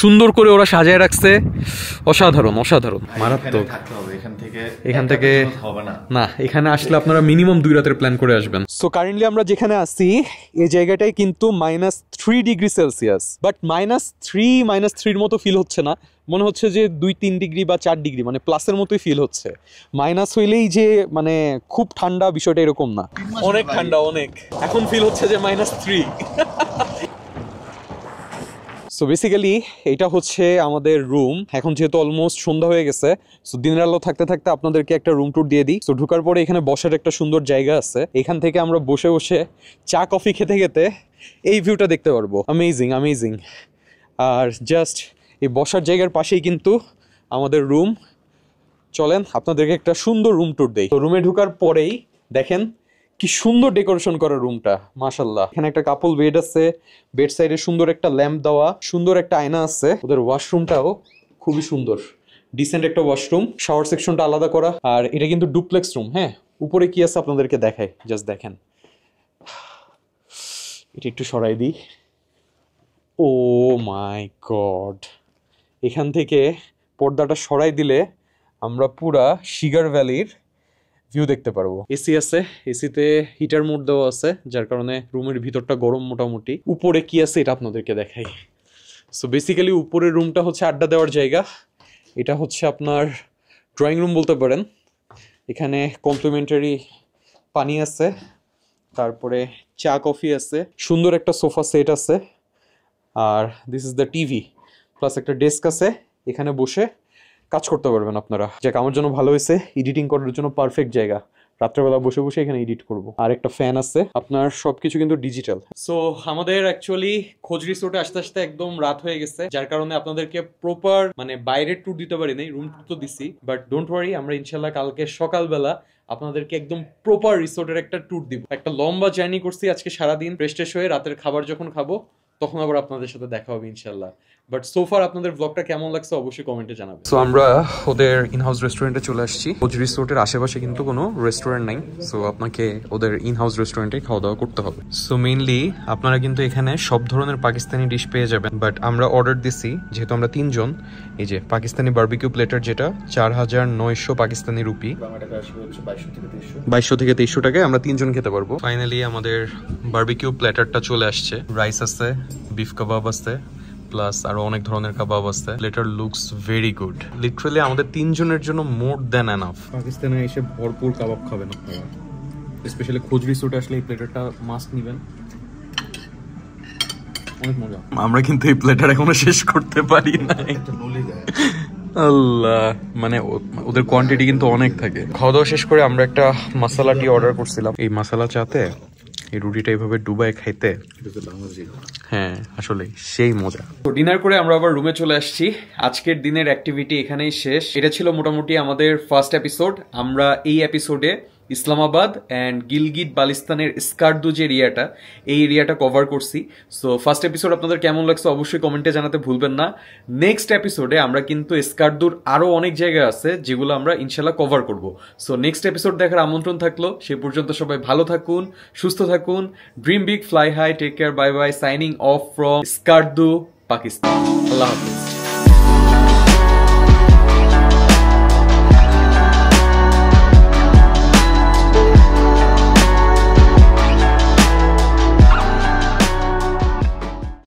সুন্দর করে ওরা সাজায় রাখছে, অসাধারণ অসাধারণ, মারাত্মক। এখান থেকে না, এখানে আসলে আপনারা মিনিমাম 2 রাতের প্ল্যান করে আসবেন। সো কারেন্টলি আমরা যেখানে আছি এই জায়গাটাই কিন্তু -3 ডিগ্রি সেলসিয়াস, বাট -3 মতো ফিল হচ্ছে না, মনে হচ্ছে যে 2-3 ডিগ্রি বা 4 ডিগ্রি, মানে প্লাসের মতোই ফিল হচ্ছে। মাইনাস হইলেই যে মানে খুব ঠান্ডা, বিষয়টা এরকম না, অনেক ঠান্ডা অনেক। এখন ফিল হচ্ছে যে -3। সো বেসিক্যালি এটা হচ্ছে আমাদের রুম। এখন যেহেতু অলমোস্ট সন্ধ্যা হয়ে গেছে, সো দিনের আলো থাকতে থাকতে আপনাদেরকে একটা রুম ট্যুর দিয়ে দিই। সো ঢোকার পরে এখানে বসার একটা সুন্দর জায়গা আছে, এখান থেকে আমরা বসে বসে চা কফি খেতে খেতে এই ভিউটা দেখতে পারবো। Amazing amazing. আর জাস্ট এই বসার জায়গার পাশেই কিন্তু আমাদের রুম। চলেন আপনাদেরকে একটা সুন্দর রুম ট্যুর দেই। তো রুমে ঢোকার পরেই দেখেন কি সুন্দর ডেকোরেশন করা রুমটা, মাশাআল্লাহ। এখানে একটা কাপল বেড আছে, বেড সাইডে সুন্দর একটা ল্যাম্প দেওয়া, সুন্দর একটা আয়না আছে। ওদের ওয়াশরুমটাও খুবই সুন্দর, ডিসেন্ট একটা ওয়াশরুম, শাওয়ার সেকশনটা আলাদা করা। আর এটা কিন্তু ডুপ্লেক্স রুম। হ্যাঁ, উপরে কি আছে আপনাদেরকে দেখাই, জাস্ট দেখেন। এটা একটু সরাই দিই। ও মাই গড, এখান থেকে পর্দাটা সরাই দিলে আমরা পুরা শিগার ভ্যালির ভিউ দেখতে পারবো। এসি আছে, এসিতে হিটার মোড দেওয়া আছে, যার কারণে রুমের ভিতরটা গরম মোটামুটি। উপরে কি আছে এটা আপনাদেরকে দেখাই। সো বেসিক্যালি উপরের রুমটা হচ্ছে আড্ডা দেওয়ার জায়গা, এটা হচ্ছে আপনার ড্রয়িং রুম বলতে পারেন। এখানে কমপ্লিমেন্টারি পানি আছে, তারপরে চা কফি আছে, সুন্দর একটা সোফা সেট আছে, আর this is the TV, plus একটা ডেস্ক আছে। এখানে বসে কাজ করতে পারবেন আপনারা। যাক, আমার জন্য ভালো হয়েছে, এডিটিং করার জন্য পারফেক্ট জায়গা। রাত্রেবেলা বসে বসে এখানে এডিট করব। আর একটা ফ্যান আছে, আপনার সবকিছু কিন্তু ডিজিটাল। সো আমাদের অ্যাকচুয়ালি খোঁজ রিসোর্টে আসতে আসতে একদম রাত হয়ে গেছে, যার কারণে আপনাদেরকে প্রপার মানে বাইরের ট্যুর দিতে পারি নাই, রুম ট্যুর তো দিছি। বাট ডোন্ট ওয়ারি, আমরা ইনশাল্লাহ কালকে সকালবেলা আপনাদেরকে একদম প্রপার রিসোর্টের একটা ট্যুর দিব। একটা লম্বা জার্নি করছি আজকে সারাদিন, ফ্রেশ ট্রেশ হয়ে রাতের খাবার যখন খাবো তখন আবার আপনাদের সাথে দেখা হবে ইনশাল্লাহ। বাট সোফার আপনাদের ব্লগটা কেমন লাগছে অবশ্যই কমেন্টে জানাবেন। সো আমরা ওদের ইনহাউস রেস্টুরেন্টে চলে আসছি। কোচ রিসোর্টের আশেপাশে কিন্তু কোনো রেস্টুরেন্ট নাই, সো আপনাকে ওদের ইনহাউস রেস্টুরেন্টে খাওয়া দাওয়া করতে হবে। সো মেইনলি আপনারা কিন্তু এখানে সব ধরনের পাকিস্তানি ডিশ পেয়ে যাবেন, বাট আমরা অর্ডার দিছি যেহেতু আমরা 3 জন, এই যে পাকিস্তানি বারবিকিউ প্লেটার যেটা 4900 পাকিস্তানি রুপি, 2200 থেকে 2300 টাকায় আমরা 3 জন খেতে পারবো। ফাইনালি আমাদের বারবিকিউ প্লেটারটা চলে আসছে। রাইস আছে, বিফ কাবাব আছে, প্লাস আরো অনেক ধরনের কাবাব আছে। Platter looks very good, literally আমাদের 3 জনের জন্য মোর দ্যান এনাফ। পাকিস্তানে এসে ভরপুর কাবাব খাবেন আপনারা, স্পেশালি খোঁজ রিসোর্টে আসলে এই প্লেটারটা মাস্ট নিবেন, অনেক মজা। আমরা কিন্তু এই প্লেটার এখনো শেষ করতে পারি না, আল্লাহ, মানে ওদের কোয়ান্টিটি কিন্তু অনেক থাকে। খাওয়া দাওয়া শেষ করে আমরা একটা মশলা টি অর্ডার করছিলাম। এই মশলা চাতে এই রুটিটা এইভাবে ডুবাই খাইতে, হ্যাঁ আসলে সেই মজা। তো ডিনার করে আমরা আবার রুমে চলে আসছি। আজকের দিনের অ্যাক্টিভিটি এখানেই শেষ। এটা ছিল মোটামুটি আমাদের ফার্স্ট এপিসোড। আমরা এই এপিসোডে ইসলামাবাদ অ্যান্ড গিলগিট বালিস্তানের স্কার্দু যে এরিয়াটা, এই এরিয়াটা কভার করছি। সো ফার্স্ট এপিসোড আপনাদের কেমন লাগছে অবশ্যই কমেন্টে জানাতে ভুলবেন না। নেক্সট এপিসোডে আমরা কিন্তু স্কার্দুর আরো অনেক জায়গা আছে যেগুলো আমরা ইনশাল্লাহ কভার করব। সো নেক্সট এপিসোড দেখার আমন্ত্রণ থাকলো। সে পর্যন্ত সবাই ভালো থাকুন, সুস্থ থাকুন, dream big, fly high, take care, bye bye, signing off from Skardu, Pakistan. আল্লাহ হাফিজ।